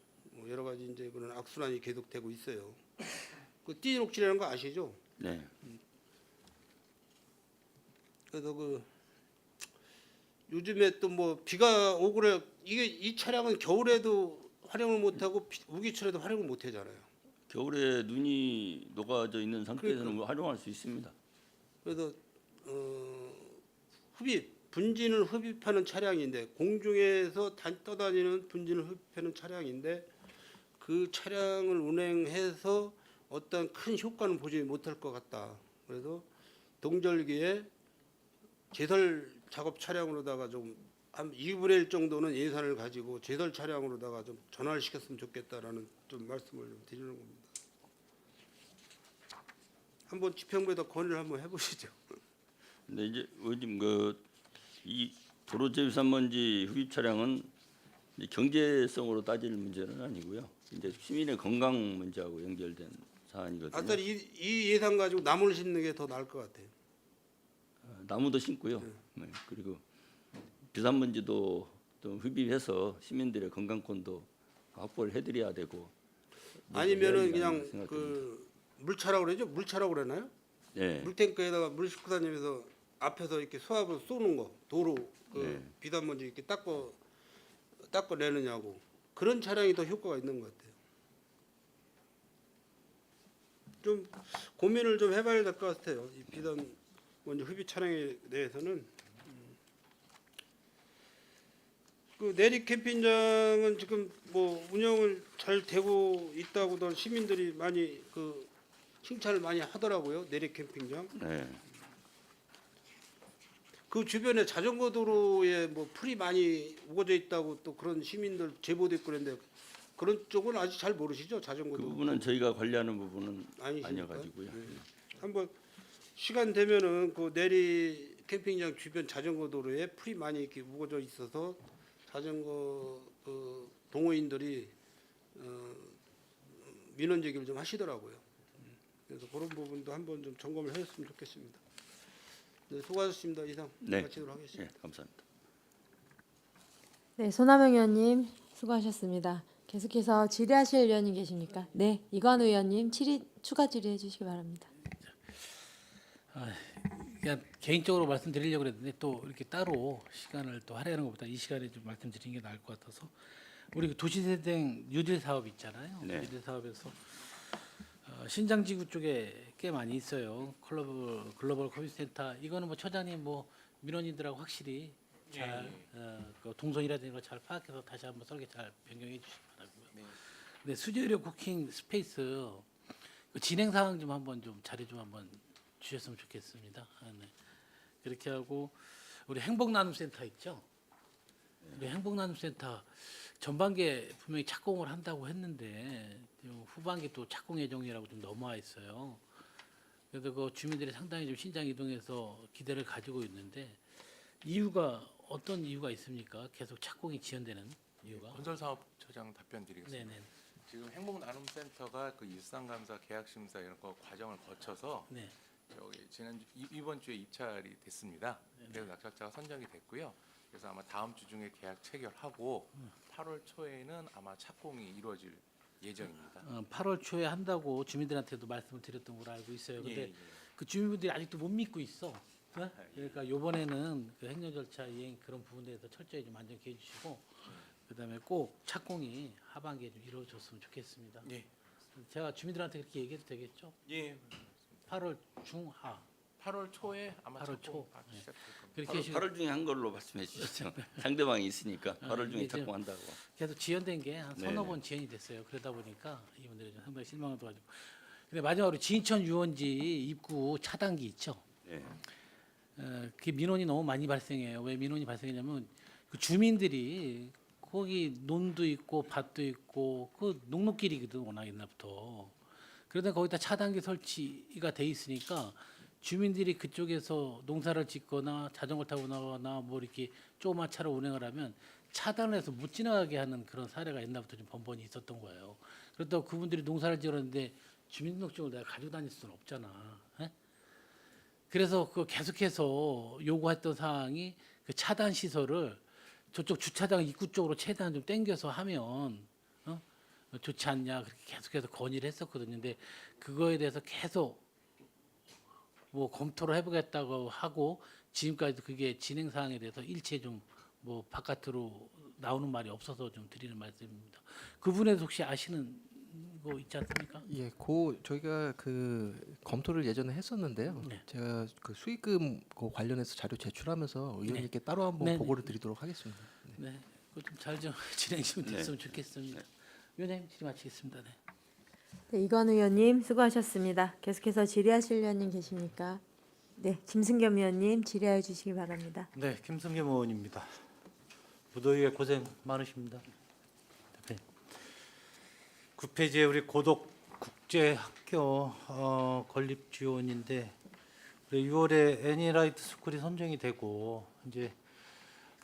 여러 가지 이제 그런 악순환이 계속되고 있어요. 그 띠녹지라는 거 아시죠? 네. 그래서 그 요즘에 또 뭐 비가 오고 그래 이 차량은 겨울에도 활용을 못 하고 우기철에도 활용을 못 하잖아요. 겨울에 눈이 녹아져 있는 상태에서는 활용할 수 있습니다. 그래서 분진을 흡입하는 차량인데 공중에서 떠다니는 분진을 흡입하는 차량인데 그 차량을 운행해서 어떤 큰 효과는 보지 못할 것 같다. 그래서 동절기에 제설 작업 차량으로다가 좀 한 2분의 1 정도는 예산을 가지고 제설 차량으로다가 좀 전환을 시켰으면 좋겠다라는 좀 말씀을 좀 드리는 겁니다. 한번 지평부에다 건의를 한번 해보시죠. 근데 이제 의원님 이 도로재유산먼지 흡입 차량은 이제 경제성으로 따질 문제는 아니고요. 이제 시민의 건강 문제하고 연결된 사안이거든요. 아따 이 예산 가지고 나무를 심는 게 더 나을 것 같아요. 나무도 심고요. 네, 그리고 비산먼지도 좀 흡입해서 시민들의 건강권도 확보를 해드려야 되고. 아니면은 해야 그냥 생각됩니다. 그 물차라고 그러죠? 물차라고 그러나요? 네. 물탱크에다가 물 싣고 다니면서 앞에서 이렇게 수압을 쏘는 거, 도로 그 네. 비단먼지 이렇게 닦아내느냐고 그런 차량이 더 효과가 있는 것 같아요. 좀 고민을 좀 해봐야 될 것 같아요. 이 비단먼지 흡입 차량에 대해서는. 그 내리 캠핑장은 지금 뭐 운영을 잘 되고 있다고들 시민들이 많이 그 칭찬을 많이 하더라고요. 내리 캠핑장. 네. 그 주변에 자전거 도로에 뭐 풀이 많이 우거져 있다고 또 그런 시민들 제보도 있고 그런데 그런 쪽은 아직 잘 모르시죠? 자전거 그 도로. 부분은 저희가 관리하는 부분은 아니십니까? 아니어가지고요. 한번 시간 되면은 그 내리 캠핑장 주변 자전거 도로에 풀이 많이 이렇게 우거져 있어서 자전거 그 동호인들이 민원 제기를 좀 하시더라고요. 그래서 그런 부분도 한번 좀 점검을 했으면 좋겠습니다. 네, 수고하셨습니다. 이상 네. 마치도록 하겠습니다. 네, 감사합니다. 네, 손하명 의원님 수고하셨습니다. 계속해서 질의하실 의원님 계십니까? 네, 이관 의원님 추가 질의해 주시기 바랍니다. 그냥 개인적으로 말씀드리려고 그랬는데 또 이렇게 따로 시간을 또 할애하는 것보다 이 시간에 좀 말씀드리는 게 나을 것 같아서 우리 그 도시재생 뉴딜 사업 있잖아요. 네. 뉴딜 사업에서 신장지구 쪽에 꽤 많이 있어요. 글로벌 커뮤니티센터 이거는 뭐 처장님 뭐 민원인들하고 확실히 잘 그 동선이라든가 걸 잘 파악해서 다시 한번 설계 잘 변경해 주시기 바라고요. 근데 수제료 쿠킹 스페이스 그 진행 상황 좀 한번 좀 자료 좀 한번 주셨으면 좋겠습니다. 네. 그렇게 하고 우리 행복나눔센터 있죠. 우리 행복나눔센터 전반기에 분명히 착공을 한다고 했는데 후반기 또 착공 예정이라고 좀 넘어와 있어요. 그래서 그 주민들이 상당히 좀 신장 이동해서 기대를 가지고 있는데 이유가 어떤 이유가 있습니까? 계속 착공이 지연되는 이유가? 건설사업처장 답변드리겠습니다. 네네. 지금 행복나눔센터가 그 일상감사, 계약심사 이런 거 과정을 거쳐서 네. 이번 주에 입찰이 됐습니다. 그래서 낙찰자가 선정이 됐고요. 그래서 아마 다음 주 중에 계약 체결하고 8월 초에는 아마 착공이 이루어질 예정입니다. 8월 초에 한다고 주민들한테도 말씀을 드렸던 걸로 알고 있어요. 근데 예. 그 주민분들이 아직도 못 믿고 있어. 네? 그러니까 이번에는 그 행정 절차 이행 그런 부분에 대해서 철저히 좀 안전케 해주시고 그다음에 꼭 착공이 하반기에 좀 이루어졌으면 좋겠습니다. 예. 제가 주민들한테 그렇게 얘기해도 되겠죠? 예. 8월 중하 8월 초에 아마 8월 착공 초. 시작될 겁니다. 그렇게 해주시고 8월 중에 한 걸로 말씀해 주시죠. 상대방이 있으니까 8월 중에 이게 지금 착공한다고. 계속 지연된 게 한 서너 네네. 번 지연이 됐어요. 그러다 보니까 이분들이 좀 상당히 실망을 가지고. 근데 마지막으로 진천 유원지 입구 차단기 있죠. 네. 그 민원이 너무 많이 발생해요. 왜 민원이 발생했냐면 그 주민들이 거기 논도 있고 밭도 있고 그 농로길이거든 워낙 옛날부터. 그러다 거기다 차단기 설치가 돼 있으니까 주민들이 그쪽에서 농사를 짓거나 자전거 타고 나거나 뭐 이렇게 조그만 차로 운행을 하면 차단을 해서 못 지나가게 하는 그런 사례가 옛날부터 좀 번번이 있었던 거예요. 그렇다고 그분들이 농사를 지었는데 주민등록증을 내가 가지고 다닐 수는 없잖아. 에? 그래서 그 계속해서 요구했던 사항이 그 차단 시설을 저쪽 주차장 입구 쪽으로 최대한 좀 당겨서 하면 좋지 않냐 그렇게 계속해서 건의를 했었거든요. 근데 그거에 대해서 계속 뭐 검토를 해보겠다고 하고 지금까지도 그게 진행 사항에 대해서 일체 좀 뭐 바깥으로 나오는 말이 없어서 좀 드리는 말씀입니다. 그 부분에서 혹시 아시는 거 있지 않습니까? 예, 저희가 그 검토를 예전에 했었는데요. 네. 제가 그 수익금 그 관련해서 자료 제출하면서 의원님께 따로 한번 네네. 보고를 드리도록 하겠습니다. 네, 그거 좀 잘 좀 진행 좀 네. 됐으면 좋겠습니다. 위원님 질의 마치겠습니다. 네. 네, 이관 의원님 수고하셨습니다. 계속해서 질의하실 의원님 계십니까? 네, 김승겸 의원님 질의해 주시기 바랍니다. 네, 김승겸 의원입니다. 무더위에 고생 많으십니다. 네. 9페이지에 우리 고독 국제학교 건립 지원인데 우리 6월에 애니라이트 스쿨이 선정이 되고 이제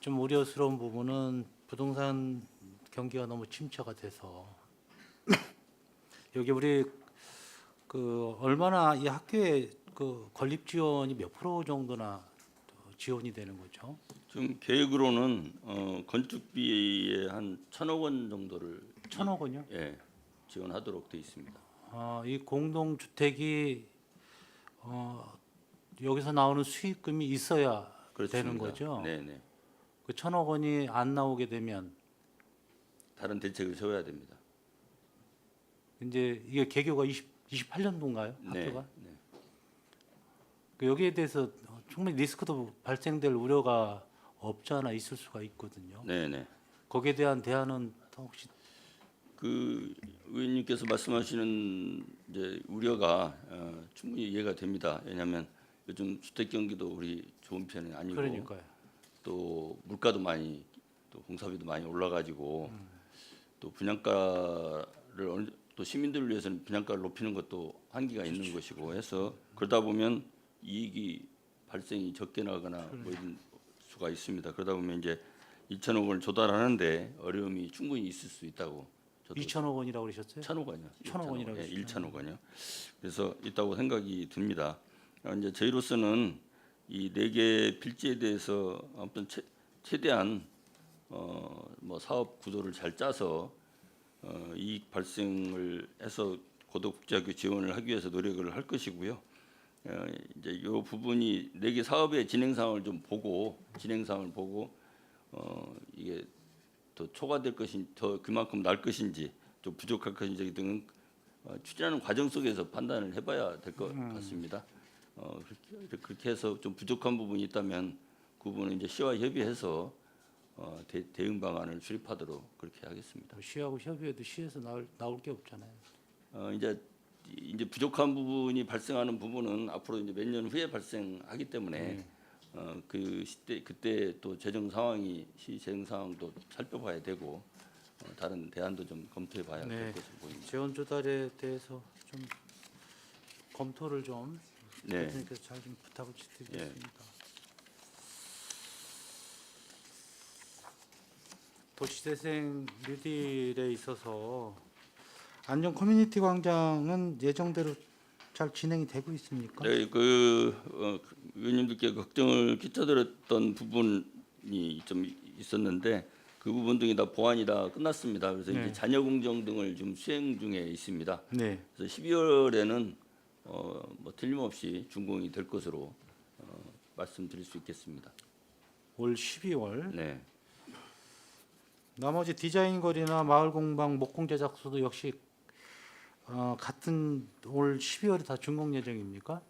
좀 우려스러운 부분은 부동산 경기가 너무 침체가 돼서 여기 우리 그 얼마나 이 학교에 그 건립 지원이 몇 프로 정도나 지원이 되는 거죠? 지금 계획으로는 건축비에 한 1,000억 원 정도를 1,000억 원요? 예, 지원하도록 돼 있습니다. 이 공동 주택이 여기서 나오는 수익금이 있어야 되는 거죠. 네, 네. 그 1,000억 원이 안 나오게 되면 다른 대책을 세워야 됩니다. 이제 이게 개교가 28년도인가요? 네, 학교가? 네. 그 여기에 대해서 충분히 리스크도 발생될 우려가 없지 않아 있을 수가 있거든요. 네, 네. 거기에 대한 대안은 혹시 그 의원님께서 말씀하시는 이제 우려가 충분히 이해가 됩니다. 왜냐하면 요즘 주택 경기도 우리 좋은 편이 아니고 그러니까요. 또 물가도 많이 또 공사비도 많이 올라가지고 또 분양가를 또 시민들을 위해서는 분양가를 높이는 것도 한계가 있는 것이고 해서 그러다 보면 이익이 발생이 적게 나거나 뭐 이런 수가 있습니다. 그러다 보면 이제 2,000억 원을 조달하는데 어려움이 충분히 있을 수 있다고. 저도 2,000억 원이라고 그러셨어요? 1,000억 원이요. 1,000억 원이라고 예, 했어요. 1,000억 원이요. 그래서 있다고 생각이 듭니다. 이제 저희로서는 이 4개 필지에 대해서 아무튼 최대한 뭐 사업 구도를 잘 짜서 이익 발생을 해서 고도국제학교 지원을 하기 위해서 노력을 할 것이고요. 이제 이 부분이 4개 사업의 진행 상황을 좀 보고 이게 더 초과될 것인지 더 그만큼 날 것인지 좀 부족할 것인지 등은 추진하는 과정 속에서 판단을 해봐야 될 것 같습니다. 그렇게 해서 좀 부족한 부분이 있다면 그 부분은 이제 시와 협의해서 대응 방안을 수립하도록 그렇게 하겠습니다. 시하고 협의해도 시에서 나올 게 없잖아요. 이제 부족한 부분이 발생하는 부분은 앞으로 이제 몇 년 후에 발생하기 때문에 그 시대 그때 또 재정 상황이 시 재정 상황도 살펴봐야 되고 다른 대안도 좀 검토해봐야 될 것으로 보입니다. 재원 조달에 대해서 좀 검토를 좀 네. 대표님께서 잘 좀 부탁을 드리겠습니다. 도시재생 뉴딜에 있어서 안전 커뮤니티 광장은 예정대로 잘 진행이 되고 있습니까? 네, 의원님들께 걱정을 끼쳐드렸던 부분이 좀 있었는데 그 부분 등이 다 보완이 다 끝났습니다. 그래서 이제 잔여 공정 등을 지금 수행 중에 있습니다. 네. 그래서 12월에는 뭐 틀림없이 준공이 될 것으로 말씀드릴 수 있겠습니다. 올 12월. 네. 나머지 디자인 거리나 마을 공방, 목공 제작소도 역시 같은 올 12월에 다 준공 예정입니까?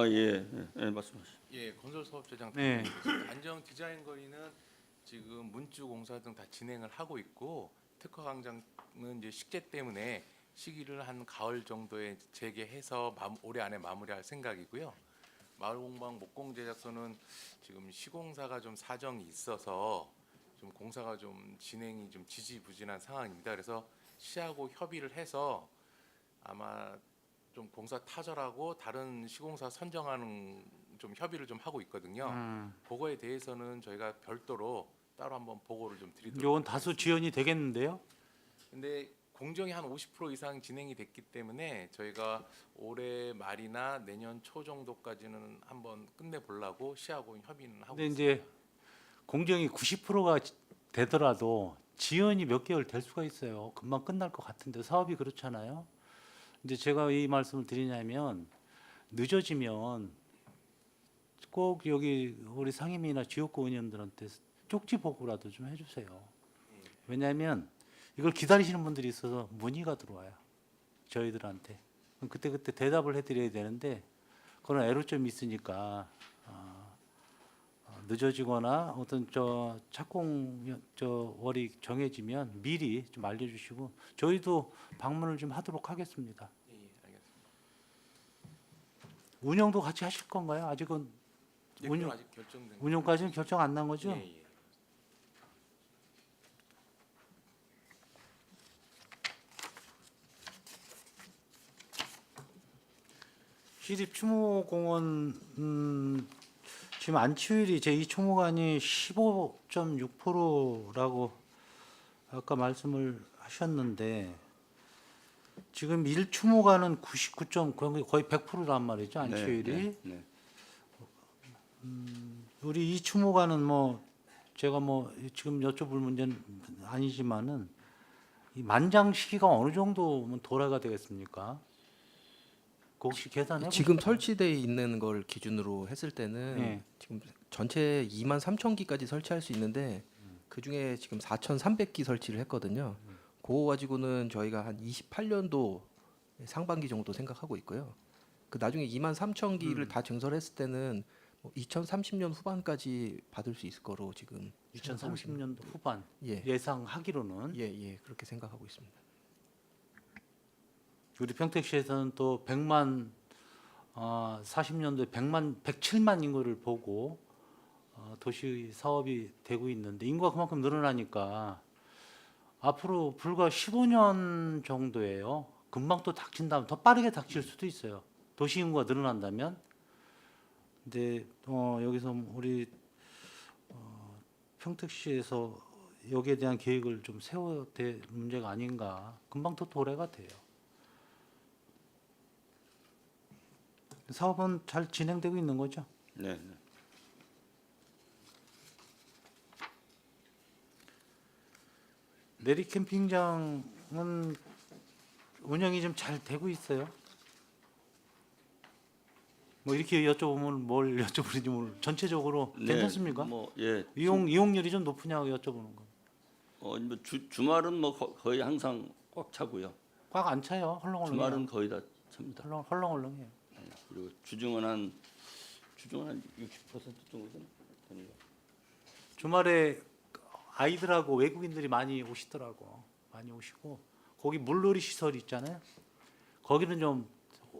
예, 말씀하시죠. 예, 건설 사업자장 네. 안정 디자인 거리는 지금 문주 공사 등 다 진행을 하고 있고 특화 광장은 이제 식재 때문에 시기를 한 가을 정도에 재개해서 올해 안에 마무리할 생각이고요. 마을 공방 목공 제작소는 지금 시공사가 좀 사정이 있어서 좀 공사가 좀 진행이 좀 지지부진한 상황입니다. 그래서 시하고 협의를 해서 아마 좀 공사 타절하고 다른 시공사 선정하는 좀 협의를 좀 하고 있거든요. 그거에 대해서는 저희가 별도로 따로 한번 보고를 좀 드리도록. 이건 다수 지연이 되겠는데요? 근데 공정이 한 50% 이상 진행이 됐기 때문에 저희가 올해 말이나 내년 초 정도까지는 한번 끝내 보려고 시하고 협의는 하고 근데 있습니다. 이제 공정이 90%가 되더라도 지연이 몇 개월 될 수가 있어요. 금방 끝날 것 같은데 사업이 그렇잖아요. 이제 제가 이 말씀을 드리냐면 늦어지면 꼭 여기 우리 상임위나 지역구 의원들한테 쪽지 보고라도 좀 해주세요. 왜냐하면 이걸 기다리시는 분들이 있어서 문의가 들어와요. 저희들한테. 그럼 그때 대답을 해드려야 되는데 그런 애로점이 있으니까 늦어지거나 어떤 착공 월이 정해지면 미리 좀 알려주시고 저희도 방문을 좀 하도록 하겠습니다. 예, 알겠습니다. 운영도 같이 하실 건가요? 아직은 예, 그건 아직 결정된 운영까지는 결정 안 난 거죠? 예, 예. 시립 추모공원 지금 안치율이 제2추모관이 15.6%라고 아까 말씀을 하셨는데 지금 1추모관은 99. 거의 100%란 말이죠, 안치율이. 네, 네. 우리 2추모관은 뭐 제가 뭐 지금 여쭤볼 문제는 아니지만은 이 만장 시기가 어느 정도면 도래가 되겠습니까? 그 혹시 계산해 지금 보셨나요? 설치돼 있는 걸 기준으로 했을 때는 네. 지금 전체 23,000기까지 설치할 수 있는데 그 중에 지금 4,300기 설치를 했거든요. 그거 가지고는 저희가 한 28년도 상반기 정도 생각하고 있고요. 그 나중에 23,000기를 다 증설했을 때는 뭐 2030년 후반까지 받을 수 있을 거로 지금 2030년도 후반 예. 예상하기로는 예, 그렇게 생각하고 있습니다. 우리 평택시에서는 또 100만 40년도에 107만 인구를 보고 도시 사업이 되고 있는데 인구가 그만큼 늘어나니까 앞으로 불과 15년 정도예요. 금방 또 닥친다면 더 빠르게 닥칠 수도 있어요. 도시 인구가 늘어난다면. 근데 여기서 우리 평택시에서 여기에 대한 계획을 좀 세워야 될 문제가 아닌가. 금방 또 도래가 돼요. 사업은 잘 진행되고 있는 거죠. 네, 네. 내리 캠핑장은 운영이 좀 잘 되고 있어요. 뭐 이렇게 여쭤보면 뭘 여쭤보는지 모르. 전체적으로 네, 괜찮습니까? 뭐 예. 이용률이 좀 높으냐고 여쭤보는 거. 뭐 주말은 뭐 거의 항상 꽉 차고요. 꽉 안 차요. 헐렁헐렁. 주말은 거의 다 찹니다. 헐렁헐렁해요. 그리고 주중은 한 60% 정도 되는 거. 주말에 아이들하고 외국인들이 많이 오시더라고. 많이 오시고 거기 물놀이 시설 있잖아요. 거기는 좀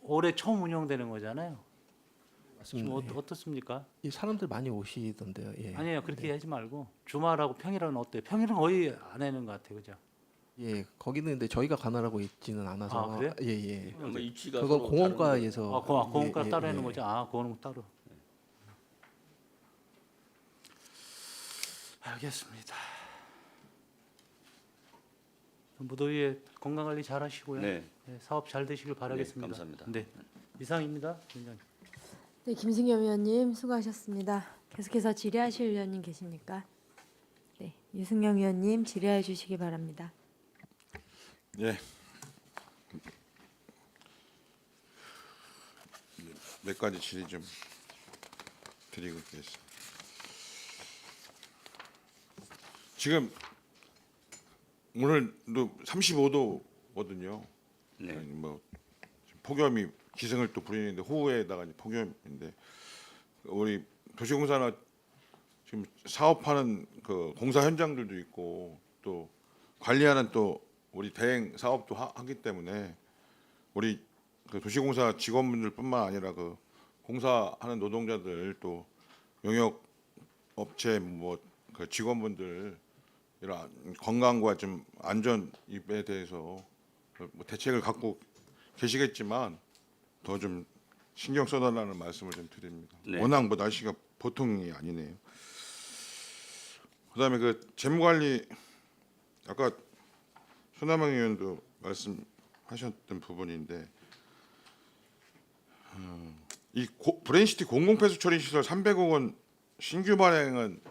올해 처음 운영되는 거잖아요. 지금 맞습니다. 어떻습니까? 이 사람들 많이 오시던데요. 예. 아니에요. 그렇게 하지 말고 주말하고 평일은 어때요? 평일은 거의 안 하는 것 같아요. 그죠? 예, 거기는 근데 저희가 관할하고 있지는 않아서 아, 그래요? 예. 뭐 위치가 그거 서로 공원가에서 공원가 예, 따로 예, 하는 예. 거죠? 공원 따로. 알겠습니다. 무더위에 건강 관리 잘 하시고요. 네. 네, 사업 잘 되시길 바라겠습니다. 감사합니다. 네, 이상입니다. 위원장님. 네, 김승겸 의원님 수고하셨습니다. 계속해서 질의하실 의원님 계십니까? 네, 유승영 의원님 질의해 주시기 바랍니다. 예. 몇 가지 질의 좀 드리고 있겠습니다. 지금 오늘도 35도거든요. 네. 뭐 폭염이 기승을 또 부리는데 호우에다가 이제 폭염인데 우리 도시공사나 지금 사업하는 그 공사 현장들도 있고 또 관리하는 또 우리 대행 사업도 하기 때문에 우리 그 도시공사 직원분들뿐만 아니라 그 공사하는 노동자들 또 용역 업체 뭐 그 직원분들 이런 건강과 좀 안전에 대해서 뭐 대책을 갖고 계시겠지만 더 좀 신경 써달라는 말씀을 좀 드립니다. 네. 워낙 뭐 날씨가 보통이 아니네요. 그다음에 그 재무관리 아까 손남영 의원도 말씀하셨던 부분인데 이 브레인시티 공공폐수 처리 시설 300억 원 신규 발행은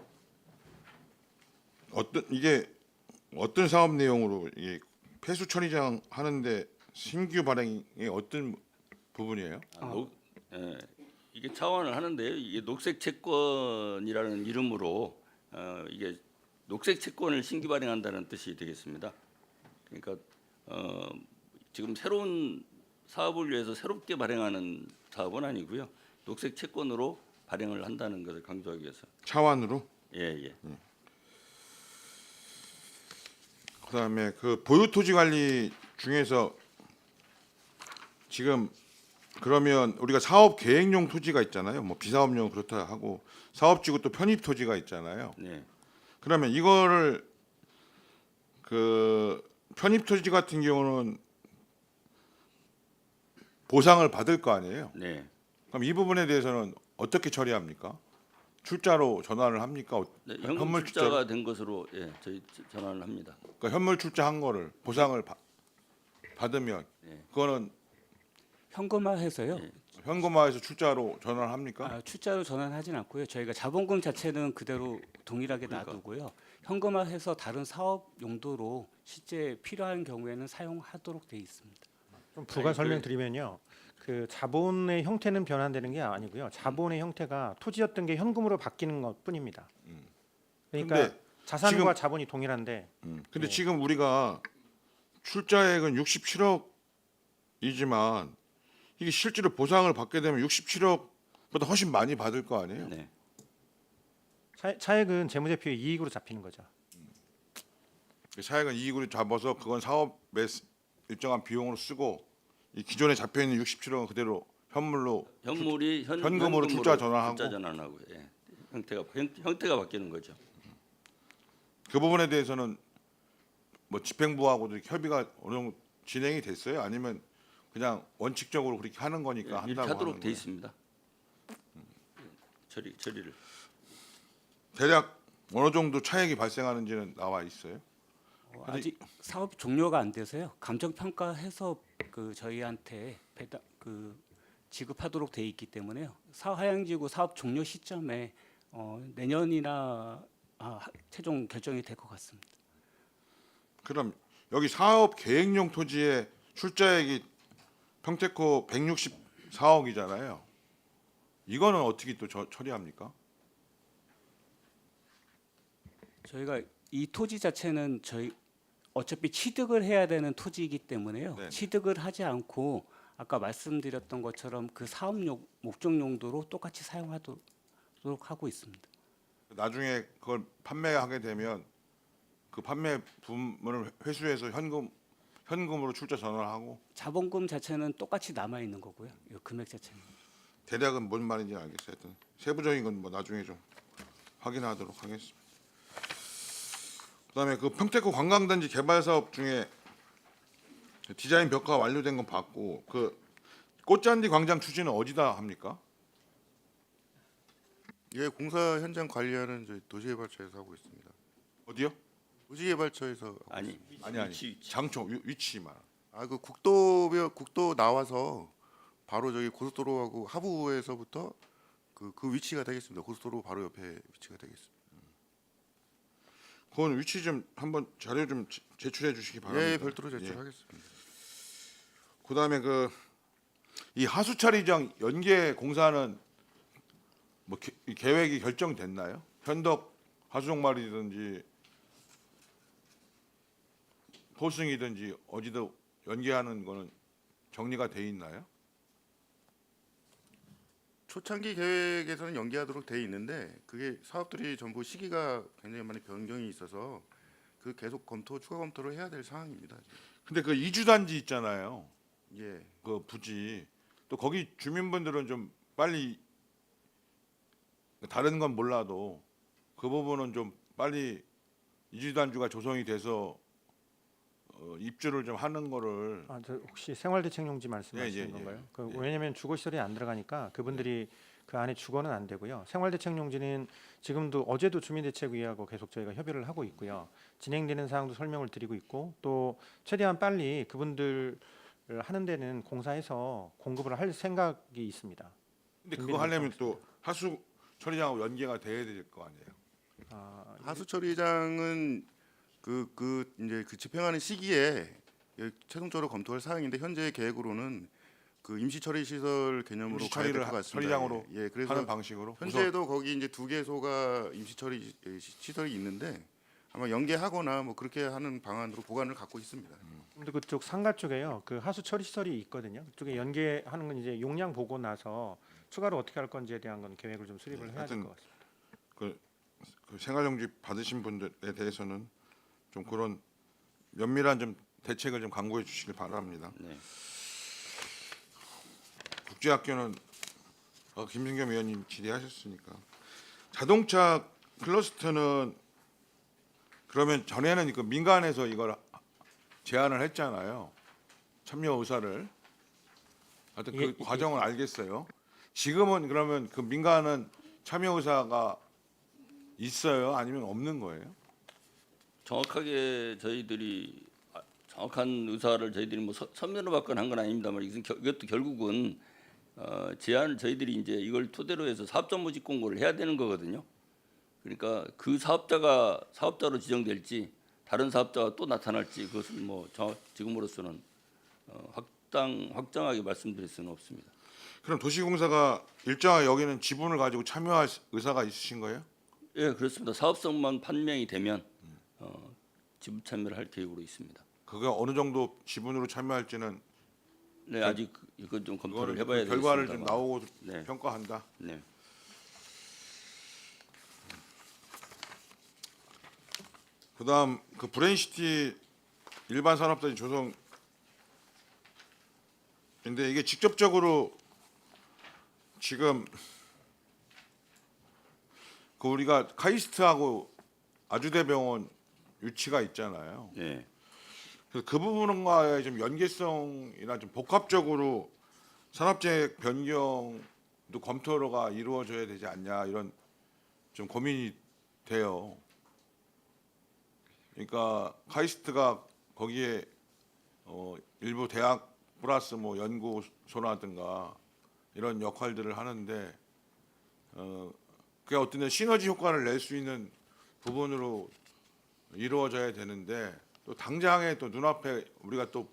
어떤 사업 내용으로 이 폐수 처리장 하는데 신규 발행이 어떤 부분이에요? 예, 이게 차원을 하는데요. 이게 녹색 채권이라는 이름으로 이게 녹색 채권을 신규 발행한다는 뜻이 되겠습니다. 그러니까 지금 새로운 사업을 위해서 새롭게 발행하는 사업은 아니고요. 녹색 채권으로 발행을 한다는 것을 강조하기 위해서. 차원으로? 예. 그다음에 그 보유 토지 관리 중에서 지금 그러면 우리가 사업 계획용 토지가 있잖아요. 뭐 비사업용 그렇다 하고 사업지구 또 편입 토지가 있잖아요. 네. 그러면 이거를 그 편입 토지 같은 경우는 보상을 받을 거 아니에요. 네. 그럼 이 부분에 대해서는 어떻게 처리합니까? 출자로 전환을 합니까? 네, 현금 현물 출자가 된 것으로 예, 저희 전환을 합니다. 그러니까 현물 출자한 거를 보상을 받으면 네. 그거는 현금화해서요. 네. 현금화해서 출자로 전환을 합니까? 출자로 전환하진 않고요. 저희가 자본금 자체는 그대로 동일하게 그러니까. 놔두고요. 현금화해서 다른 사업 용도로 실제 필요한 경우에는 사용하도록 돼 있습니다. 좀 부가 아니, 설명드리면요. 그 자본의 형태는 변환되는 게 아니고요. 자본의 형태가 토지였던 게 현금으로 바뀌는 것뿐입니다. 그러니까 근데 자산과 지금- 자본이 동일한데 근데 네. 지금 우리가 출자액은 67억이지만 이게 실제로 보상을 받게 되면 67억보다 훨씬 많이 받을 거 아니에요? 네. 차액은 재무제표의 이익으로 잡히는 거죠. 그 차액은 이익으로 잡아서 그건 사업에 일정한 비용으로 쓰고 이 기존에 잡혀 있는 67억은 그대로 현물로 현물이 현금으로 출자 전환하고. 출자 전환하고 예. 형태가 바뀌는 거죠. 그 부분에 대해서는 뭐 집행부하고도 이렇게 협의가 어느 정도 진행이 됐어요? 아니면 그냥 원칙적으로 그렇게 하는 거니까 예, 이렇게 한다고 하도록 하는 돼 거예요? 있습니다. 처리를. 대략 어느 정도 차액이 발생하는지는 나와 있어요? 아직 사업 종료가 안 돼서요. 감정 평가해서 그 저희한테 지급하도록 돼 있기 때문에요. 하양지구 사업 종료 시점에 내년이나 최종 결정이 될 것 같습니다. 그럼 여기 사업 계획용 토지의 출자액이 평택호 164억이잖아요. 이거는 어떻게 또 처리합니까? 저희가 이 토지 자체는 저희 어차피 취득을 해야 되는 토지이기 때문에요. 네네. 취득을 하지 않고 아까 말씀드렸던 것처럼 그 사업용 목적 용도로 똑같이 사용하도록 하고 있습니다. 나중에 그걸 판매하게 되면 그 판매 부분을 회수해서 현금으로 출자 전환하고 자본금 자체는 똑같이 남아 있는 거고요. 이 금액 자체는. 대략은 뭔 말인지 알겠어요. 하여튼 세부적인 건 뭐 나중에 좀 확인하도록 하겠습니다. 그다음에 그 평택호 관광단지 개발 사업 중에 디자인 벽화 완료된 건 봤고 그 꽃잔디 광장 추진은 어디다 합니까? 예, 공사 현장 관리하는 저희 도시개발처에서 하고 있습니다. 어디요? 도시개발처에서 하고 아니, 있습니다. 아니 위치. 장초 위치만. 그 국도 나와서 바로 저기 고속도로하고 하부에서부터 그 위치가 되겠습니다. 고속도로 바로 옆에 위치가 되겠습니다. 그건 위치 좀 한번 자료 좀 제출해 주시기 바랍니다. 예, 별도로 예. 제출하겠습니다. 그다음에 그 이 하수처리장 연계 공사는 뭐 이 계획이 결정됐나요? 현덕 하수종말이든지 포승이든지 어디도 연계하는 거는 정리가 돼 있나요? 초창기 계획에서는 연기하도록 돼 있는데 그게 사업들이 전부 시기가 굉장히 많이 변경이 있어서 그 계속 추가 검토를 해야 될 상황입니다. 근데 그 이주 단지 있잖아요. 예. 그 부지 또 거기 주민분들은 좀 빨리 다른 건 몰라도 그 부분은 좀 빨리 이주 단지가 조성이 돼서 입주를 좀 하는 거를 저 혹시 생활대책용지 말씀하시는 예, 예, 건가요? 예. 왜냐하면 주거시설이 안 들어가니까 그분들이 그 안에 주거는 안 되고요. 생활대책용지는 지금도 어제도 주민대책위하고 계속 저희가 협의를 하고 있고요. 진행되는 사항도 설명을 드리고 있고 또 최대한 빨리 그분들 하는 데는 공사해서 공급을 할 생각이 있습니다. 근데 그거 하려면 또 하수 처리장하고 연계가 돼야 될 거 아니에요. 하수처리장은 이제 그 집행하는 시기에 최종적으로 검토할 사항인데 현재 계획으로는 그 임시처리 시설 개념으로 임시 가야 될 처리를 것 같습니다. 처리장으로 예, 그래서 하는 방식으로 현재도 거기 이제 2개소가 임시처리 시설이 있는데 아마 연계하거나 뭐 그렇게 하는 방안으로 보관을 갖고 있습니다. 근데 그쪽 상가 쪽에요. 그 하수 처리 시설이 있거든요. 그쪽에 연계하는 건 이제 용량 보고 나서 추가로 어떻게 할 건지에 대한 건 계획을 좀 수립을 해야 될 하여튼 것 같습니다. 그 생활용지 받으신 분들에 대해서는 좀 그런 면밀한 좀 대책을 좀 강구해 주시길 바랍니다. 네. 국제학교는 김승겸 의원님 질의하셨으니까 자동차 클러스터는 그러면 전에는 그 민간에서 이걸 제안을 했잖아요. 참여 의사를 하여튼 예, 그 과정을 알겠어요. 지금은 그러면 그 민간은 참여 의사가 있어요? 아니면 없는 거예요? 정확하게 저희들이 정확한 의사를 저희들이 뭐 서면으로 받거나 한 건 아닙니다만 이것도 결국은 제안 저희들이 이제 이걸 토대로 해서 사업정보직 공고를 해야 되는 거거든요. 그러니까 그 사업자로 지정될지 다른 사업자가 또 나타날지 그것은 뭐 지금으로서는 확정하게 말씀드릴 수는 없습니다. 그럼 도시공사가 일정하게 여기는 지분을 가지고 참여할 의사가 있으신 거예요? 예, 그렇습니다. 사업성만 판명이 되면 지분 참여를 할 계획으로 있습니다. 그게 어느 정도 지분으로 참여할지는 네, 아직 이건 좀 검토를 그거는 해봐야 그 결과를 좀 되겠습니다만. 나오고 네. 평가한다. 네. 그다음 그 브레인시티 일반 산업단지 조성 근데 이게 직접적으로 지금 그 우리가 카이스트하고 아주대병원 유치가 있잖아요. 네. 그래서 그 부분과의 좀 연계성이나 좀 복합적으로 산업재해 변경도 검토가 이루어져야 되지 않냐 이런 좀 고민이 돼요. 그러니까 카이스트가 거기에 일부 대학 플러스 뭐 연구소라든가 이런 역할들을 하는데 그게 어떤 시너지 효과를 낼 수 있는 부분으로 이루어져야 되는데 또 당장에 또 눈앞에 우리가 또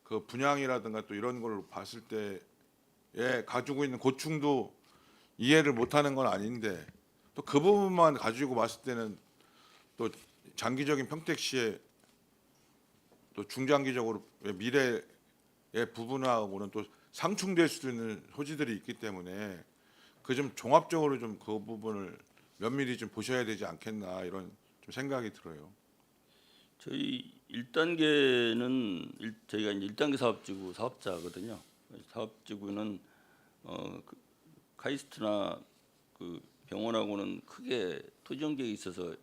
그 분양이라든가 또 이런 걸 봤을 때에 가지고 있는 고충도 이해를 못하는 건 아닌데 또 그 부분만 가지고 봤을 때는 또 장기적인 평택시의 또 중장기적으로 미래의 부분하고는 또 상충될 수도 있는 소지들이 있기 때문에 그 좀 종합적으로 좀 그 부분을 면밀히 좀 보셔야 되지 않겠나 이런 좀 생각이 들어요. 저희 1단계는 저희가 이제 1단계 사업지구 사업자거든요. 사업지구는 카이스트나 그 병원하고는 크게 토지 연계에 있어서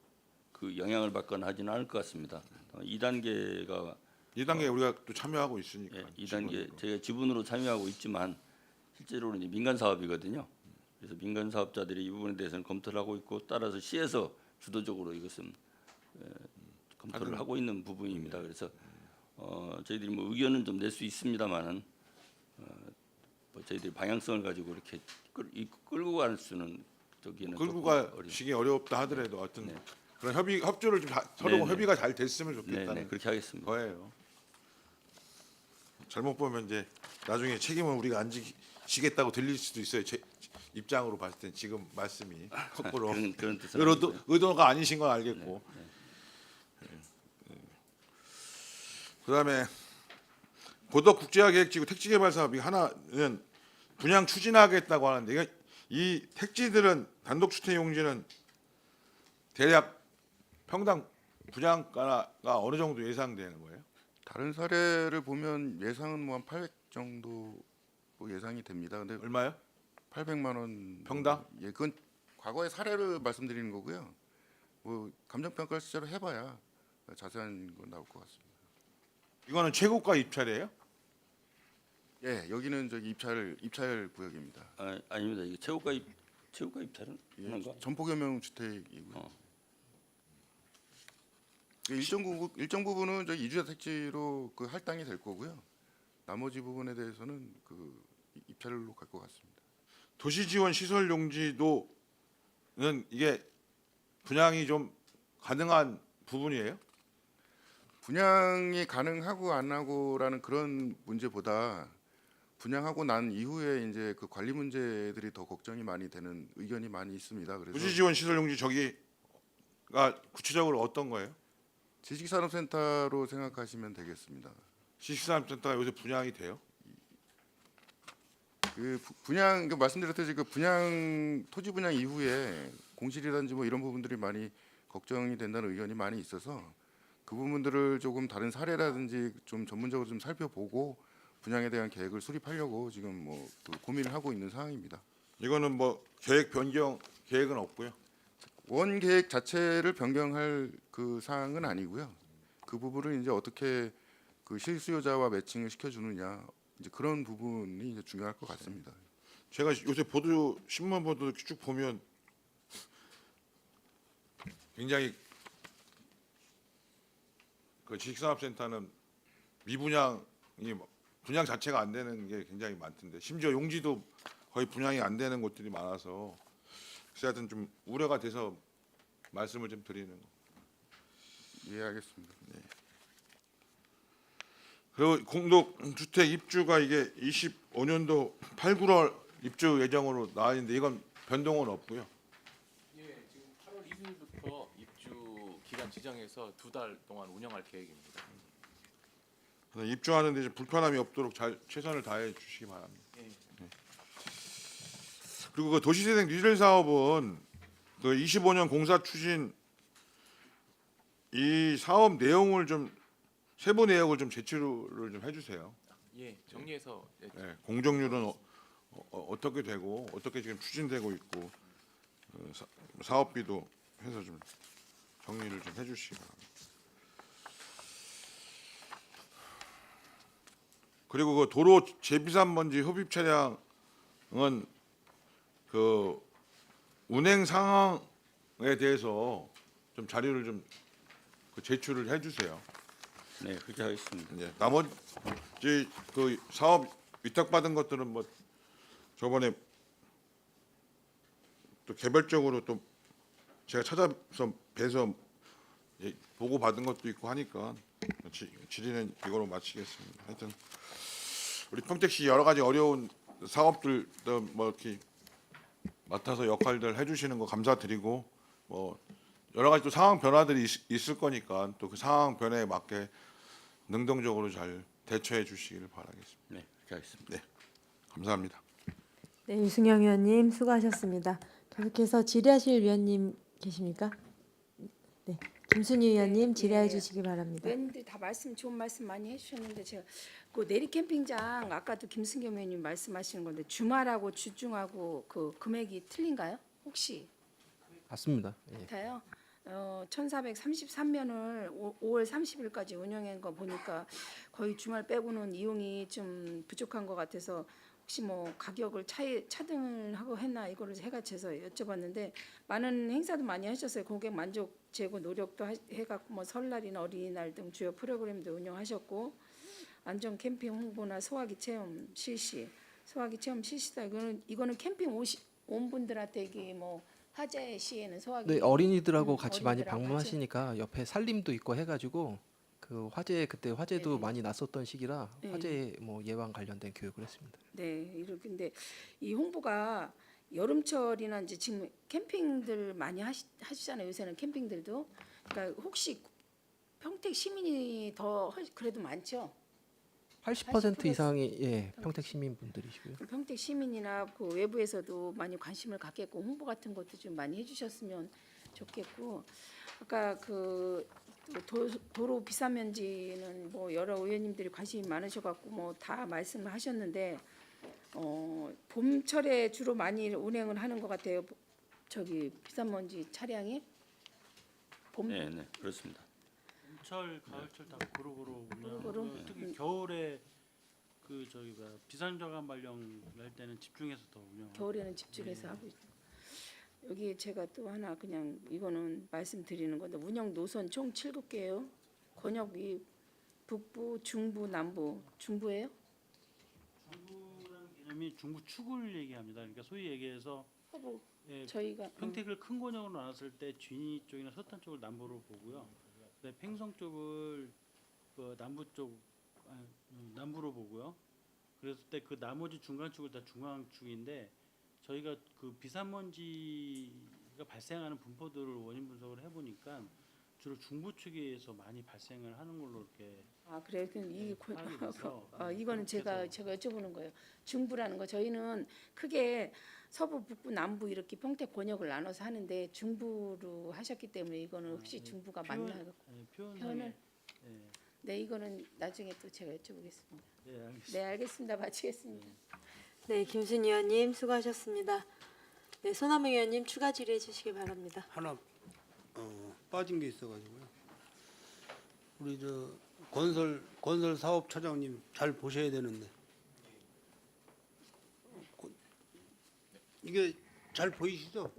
그 영향을 받거나 하지는 않을 것 같습니다. 2단계가 2단계 우리가 또 참여하고 있으니까. 예, 2단계 저희가 지분으로 참여하고 있지만 실제로는 이제 민간 사업이거든요. 그래서 민간 사업자들이 이 부분에 대해서는 검토를 하고 있고 따라서 시에서 주도적으로 이것은 검토를 하고 있는 부분입니다. 그래서 저희들이 뭐 의견은 좀 낼 수 있습니다만은 뭐 저희들이 방향성을 가지고 이렇게 끌고 갈 수는 저기는 끌고 조금 가시기 어렵다 하더라도 어떤 네. 그런 협조를 좀 서로 네, 네. 협의가 잘 됐으면 좋겠다는 네, 그렇게 하겠습니다. 거예요. 잘못 보면 이제 나중에 책임은 우리가 안 지겠다고 들릴 수도 있어요. 제 입장으로 봤을 땐 지금 말씀이 거꾸로 그런 뜻은 아니고요. 의도가 아니신 건 알겠고. 그다음에 고덕 국제화계획지구 택지개발 사업이 하나는 분양 추진하겠다고 하는데 이 택지들은 단독주택 용지는 대략 평당 분양가가 어느 정도 예상되는 거예요? 다른 사례를 보면 예상은 뭐 한 800 정도 예상이 됩니다. 근데 얼마요? 800만 원 평당? 예, 그건 과거의 사례를 말씀드리는 거고요. 뭐 감정 평가를 실제로 해봐야 자세한 건 나올 것 같습니다. 이거는 최고가 입찰이에요? 예, 여기는 저기 입찰 구역입니다. 아닙니다. 이게 최고가 입찰은 예, 하는가? 전포겸용 주택이고요. 일정 부분은 저기 이주자 택지로 그 할당이 될 거고요. 나머지 부분에 대해서는 그 입찰로 갈 것 같습니다. 도시지원 시설 용지도는 이게 분양이 좀 가능한 부분이에요? 분양이 가능하고 안 하고라는 그런 문제보다 분양하고 난 이후에 이제 그 관리 문제들이 더 걱정이 많이 되는 의견이 많이 있습니다. 그래서 도시지원 시설 용지 저기가 구체적으로 어떤 거예요? 지식산업센터로 생각하시면 되겠습니다. 지식산업센터가 요새 분양이 돼요? 그 분양 말씀드렸듯이 그 분양 토지 분양 이후에 공실이라든지 뭐 이런 부분들이 많이 걱정이 된다는 의견이 많이 있어서 그 부분들을 조금 다른 사례라든지 좀 전문적으로 좀 살펴보고 분양에 대한 계획을 수립하려고 지금 뭐 그 고민을 하고 있는 상황입니다. 이거는 뭐 계획 변경 계획은 없고요. 원 계획 자체를 변경할 그 사항은 아니고요. 그 부분을 이제 어떻게 그 실수요자와 매칭을 시켜주느냐 이제 그런 부분이 이제 중요할 것 같습니다. 제가 요새 보도 신문 보도 쭉 보면 굉장히 그 지식산업센터는 미분양이 분양 자체가 안 되는 게 굉장히 많던데 심지어 용지도 거의 분양이 안 되는 곳들이 많아서 그래서 하여튼 좀 우려가 돼서 말씀을 좀 드리는 거. 이해하겠습니다. 그리고 공동주택 입주가 이게 25년도 8, 9월 입주 예정으로 나와 있는데 이건 변동은 없고요. 예, 지금 8월 1일부터 입주 기간 지정해서 2달 동안 운영할 계획입니다. 그래서 입주하는데 이제 불편함이 없도록 잘 최선을 다해 주시기 바랍니다. 예. 네. 그리고 그 도시재생 뉴딜 사업은 그 25년 공사 추진 이 사업 내용을 좀 세부 내역을 좀 제출을 좀 해주세요. 예, 정리해서 네, 공정률은 어떻게 되고 어떻게 지금 추진되고 있고 사업비도 해서 좀 정리를 좀 해주시기 바랍니다. 그리고 그 도로 제비산먼지 흡입 차량은 그 운행 상황에 대해서 좀 자료를 좀 제출을 해주세요. 네, 그렇게 하겠습니다. 네, 나머지 그 사업 위탁받은 것들은 뭐 저번에 또 개별적으로 또 제가 찾아서 뵈서 보고 받은 것도 있고 하니까 질의는 이거로 마치겠습니다. 하여튼 우리 평택시 여러 가지 어려운 사업들도 뭐 이렇게 맡아서 역할들 해주시는 거 감사드리고 뭐 여러 가지 또 상황 변화들이 있을 거니까 또 그 상황 변화에 맞게 능동적으로 잘 대처해 주시기를 바라겠습니다. 네, 그렇게 하겠습니다. 네, 감사합니다. 네, 유승영 의원님 수고하셨습니다. 계속해서 질의하실 위원님 계십니까? 네, 김순희 의원님 질의해 주시기 바랍니다. 의원님들이 다 좋은 말씀 많이 해주셨는데 제가 그 내리 캠핑장 아까도 김승겸 의원님 말씀하시는 건데 주말하고 주중하고 그 금액이 틀린가요? 혹시 맞습니다. 예. 같아요? 1433면을 5월 30일까지 운영한 거 보니까 거의 주말 빼고는 이용이 좀 부족한 것 같아서 혹시 뭐 가격을 차등을 하고 했나 이거를 해가 재서 여쭤봤는데 많은 행사도 많이 하셨어요. 고객 만족 제고 노력도 해갖고 뭐 설날이나 어린이날 등 주요 프로그램도 운영하셨고 안전 캠핑 홍보나 소화기 체험 실시, 소화기 체험 실시다 이거는 캠핑 온 분들한테 이게 뭐 화재 시에는 소화기 네, 어린이들하고 같이 많이 어린이들하고 방문하시니까 옆에 살림도 있고 해가지고 그 그때 화재도 네네. 많이 났었던 시기라 네. 화재 뭐 예방 관련된 교육을 했습니다. 네, 이렇게 근데 이 홍보가 여름철이나 이제 지금 캠핑들 많이 하시잖아요. 요새는 캠핑들도. 그러니까 혹시 평택 시민이 그래도 많죠. 80% 이상이 평택 시민분들이시고요. 평택 시민이나 그 외부에서도 많이 관심을 갖겠고 홍보 같은 것도 좀 많이 해주셨으면 좋겠고 아까 그 도로 비사면지는 뭐 여러 의원님들이 관심이 많으셔갖고 뭐 다 말씀을 하셨는데 봄철에 주로 많이 운행을 하는 것 같아요. 저기 비사먼지 차량이 네, 네, 그렇습니다. 봄철, 가을철 다 고루고루 고루고루? 운영. 특히 겨울에 그 저기가 비상저감 발령할 때는 집중해서 더 운영. 겨울에는 집중해서 하고 있죠. 여기 제가 또 하나 그냥 이거는 말씀드리는 건데 운영 노선 총 7개예요. 권역이 북부, 중부, 남부. 중부예요? 중부라는 개념이 중부 축을 얘기합니다. 그러니까 소위 얘기해서 저희가 평택을 큰 권역으로 나눴을 때 진이 쪽이나 서탄 쪽을 남부로 보고요. 그다음에 팽성 쪽을 그 남부로 보고요. 그랬을 때 그 나머지 중간축을 다 중앙축인데 저희가 그 비산먼지가 발생하는 분포들을 원인 분석을 해보니까 주로 중부축에서 많이 발생을 하는 걸로 이렇게. 그래요. 그럼 파악이 돼서 이거는 제가 여쭤보는 거예요. 중부라는 거 저희는 크게 서부, 북부, 남부 이렇게 평택 권역을 나눠서 하는데 중부로 하셨기 때문에 이거는 혹시 중부가 맞나? 표현을. 네, 이거는 나중에 또 제가 여쭤보겠습니다. 네, 알겠습니다. 마치겠습니다. 네, 김순희 의원님 수고하셨습니다. 네, 손학명 의원님 추가 질의해 주시기 바랍니다. 하나 빠진 게 있어가지고요. 우리 저 건설 사업 차장님 잘 보셔야 되는데 이게 잘 보이시죠?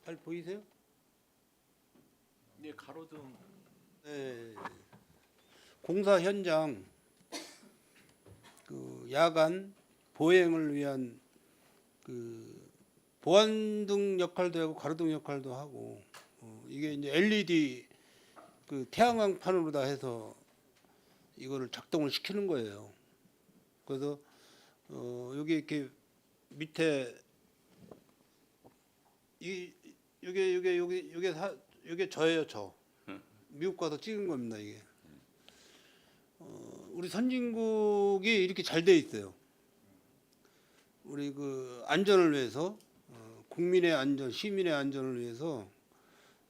잘 보이세요? 네, 가로등. 네. 공사 현장 그 야간 보행을 위한 그 보안등 역할도 하고 가로등 역할도 하고 이게 이제 LED 그 태양광판으로 다 해서 이거를 작동을 시키는 거예요. 그래서 여기 이렇게 밑에 이게 저예요, 저. 미국 가서 찍은 겁니다, 이게. 우리 선진국이 이렇게 잘 돼 있어요. 우리 그 안전을 위해서 국민의 안전, 시민의 안전을 위해서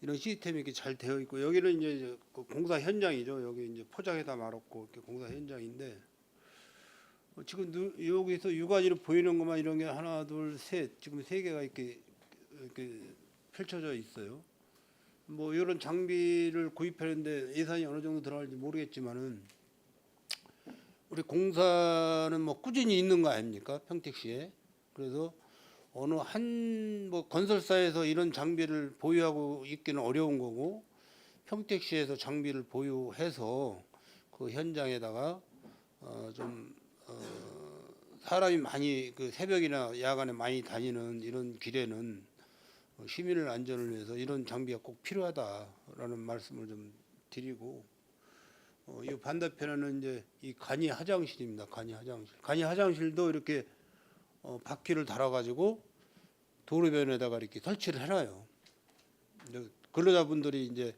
이런 시스템이 이렇게 잘 되어 있고 여기는 이제 그 공사 현장이죠. 여기 이제 포장에다 말았고 이렇게 공사 현장인데 지금 여기서 유가지로 보이는 것만 이런 게 하나, 둘, 셋 지금 3개가 이렇게 펼쳐져 있어요. 뭐 이런 장비를 구입하는데 예산이 어느 정도 들어갈지 모르겠지만은 우리 공사는 뭐 꾸준히 있는 거 아닙니까? 평택시에. 그래서 어느 한 뭐 건설사에서 이런 장비를 보유하고 있기는 어려운 거고 평택시에서 장비를 보유해서 그 현장에다가 사람이 많이 그 새벽이나 야간에 많이 다니는 이런 길에는 시민의 안전을 위해서 이런 장비가 꼭 필요하다라는 말씀을 좀 드리고 이 반대편에는 이제 이 간이 화장실입니다. 간이 화장실도 이렇게 바퀴를 달아가지고 도로변에다가 이렇게 설치를 해놔요. 근로자분들이 이제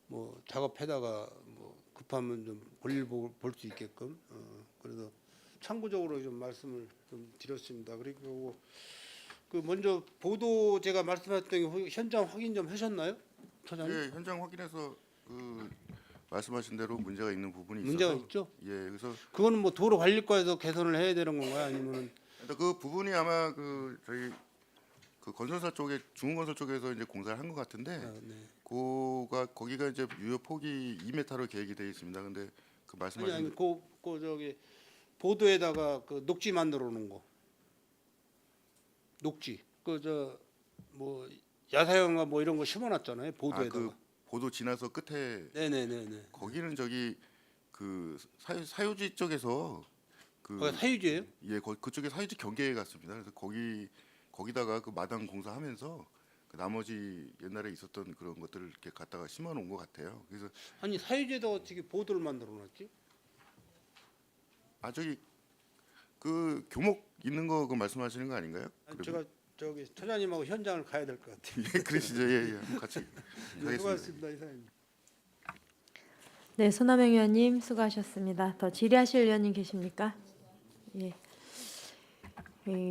뭐 작업해다가 뭐 급하면 좀 볼일 볼 수 있게끔 그래서 참고적으로 좀 말씀을 좀 드렸습니다. 그리고 그 먼저 보도 제가 말씀하셨던 현장 확인 좀 하셨나요, 처장님? 예, 현장 확인해서 그 말씀하신 대로 문제가 있는 부분이 있어서 문제가 있죠? 예, 그래서 그거는 뭐 도로관리과에서 개선을 해야 되는 건가요, 아니면은? 그 부분이 아마 그 저희 그 건설사 쪽에 중흥건설 쪽에서 이제 공사를 한 것 같은데 네. 거기가 이제 유효 폭이 2m로 계획이 되어 있습니다. 근데 그 말씀하신 아니 그 저기 보도에다가 그 녹지 만들어 놓은 거. 녹지. 그 저 뭐 야사형과 뭐 이런 거 심어놨잖아요. 보도에다가. 그 보도 지나서 끝에 네네네네. 거기는 저기 그 사유지 쪽에서 그 거기 사유지예요? 예, 그쪽에 사유지 경계에 갔습니다. 그래서 거기다가 그 마당 공사하면서 그 나머지 옛날에 있었던 그런 것들을 이렇게 갖다가 심어놓은 것 같아요. 그래서 아니 사유지에다 어떻게 보도를 만들어놨지? 저기 그 교목 있는 거 그 말씀하시는 거 아닌가요? 아니, 제가 저기 처장님하고 현장을 가야 될 것 같아요. 예, 그러시죠. 예, 같이 가겠습니다. 수고하셨습니다, 이사님. 네, 손하명 의원님 수고하셨습니다. 더 질의하실 의원님 계십니까? 예.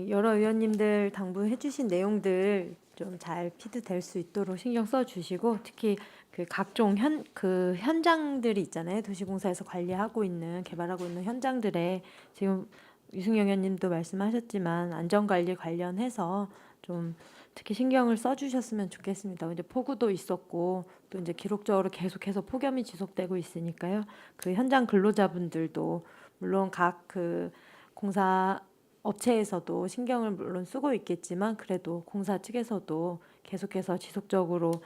여러 의원님들 당부해주신 내용들 좀 잘 피드될 수 있도록 신경 써주시고 특히 그 각종 현장들이 있잖아요. 도시공사에서 관리하고 있는 개발하고 있는 현장들에 지금 유승영 의원님도 말씀하셨지만 안전관리 관련해서 좀 특히 신경을 써주셨으면 좋겠습니다. 근데 폭우도 있었고 또 이제 기록적으로 계속해서 폭염이 지속되고 있으니까요. 그 현장 근로자분들도 물론 각 그 공사 업체에서도 신경을 물론 쓰고 있겠지만 그래도 공사 측에서도 계속해서 지속적으로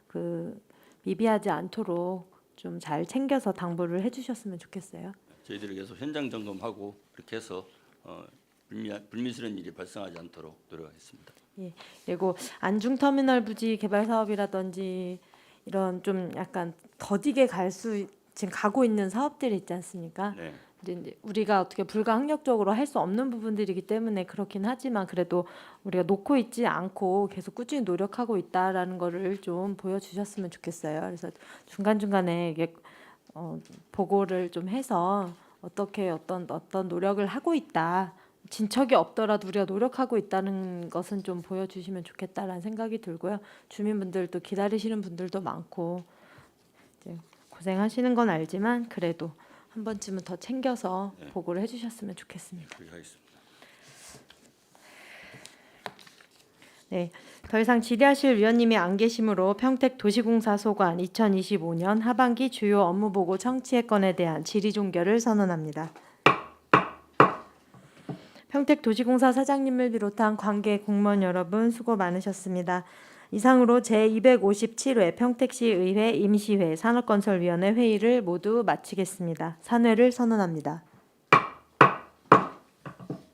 그 미비하지 않도록 좀 잘 챙겨서 당부를 해주셨으면 좋겠어요. 저희들이 계속 현장 점검하고 그렇게 해서 불미스러운 일이 발생하지 않도록 노력하겠습니다. 예. 그리고 안중터미널 부지 개발 사업이라든지 이런 좀 약간 더디게 지금 가고 있는 사업들이 있지 않습니까? 네. 이제 우리가 어떻게 불가항력적으로 할 수 없는 부분들이기 때문에 그렇긴 하지만 그래도 우리가 놓고 있지 않고 계속 꾸준히 노력하고 있다라는 거를 좀 보여주셨으면 좋겠어요. 그래서 중간중간에 이게 보고를 좀 해서 어떻게 어떤 노력을 하고 있다. 진척이 없더라도 우리가 노력하고 있다는 것은 좀 보여주시면 좋겠다라는 생각이 들고요. 주민분들도 기다리시는 분들도 많고 이제 고생하시는 건 알지만 그래도 한 번쯤은 더 챙겨서 보고를 해주셨으면 좋겠습니다. 그렇게 하겠습니다. 네, 더 이상 질의하실 위원님이 안 계시므로 평택도시공사 소관 2025년 하반기 주요 업무보고 청취의 건에 대한 질의 종결을 선언합니다. 평택도시공사 사장님을 비롯한 관계 공무원 여러분 수고 많으셨습니다. 이상으로 제257회 평택시의회 임시회 산업건설위원회 회의를 모두 마치겠습니다. 산회를 선언합니다.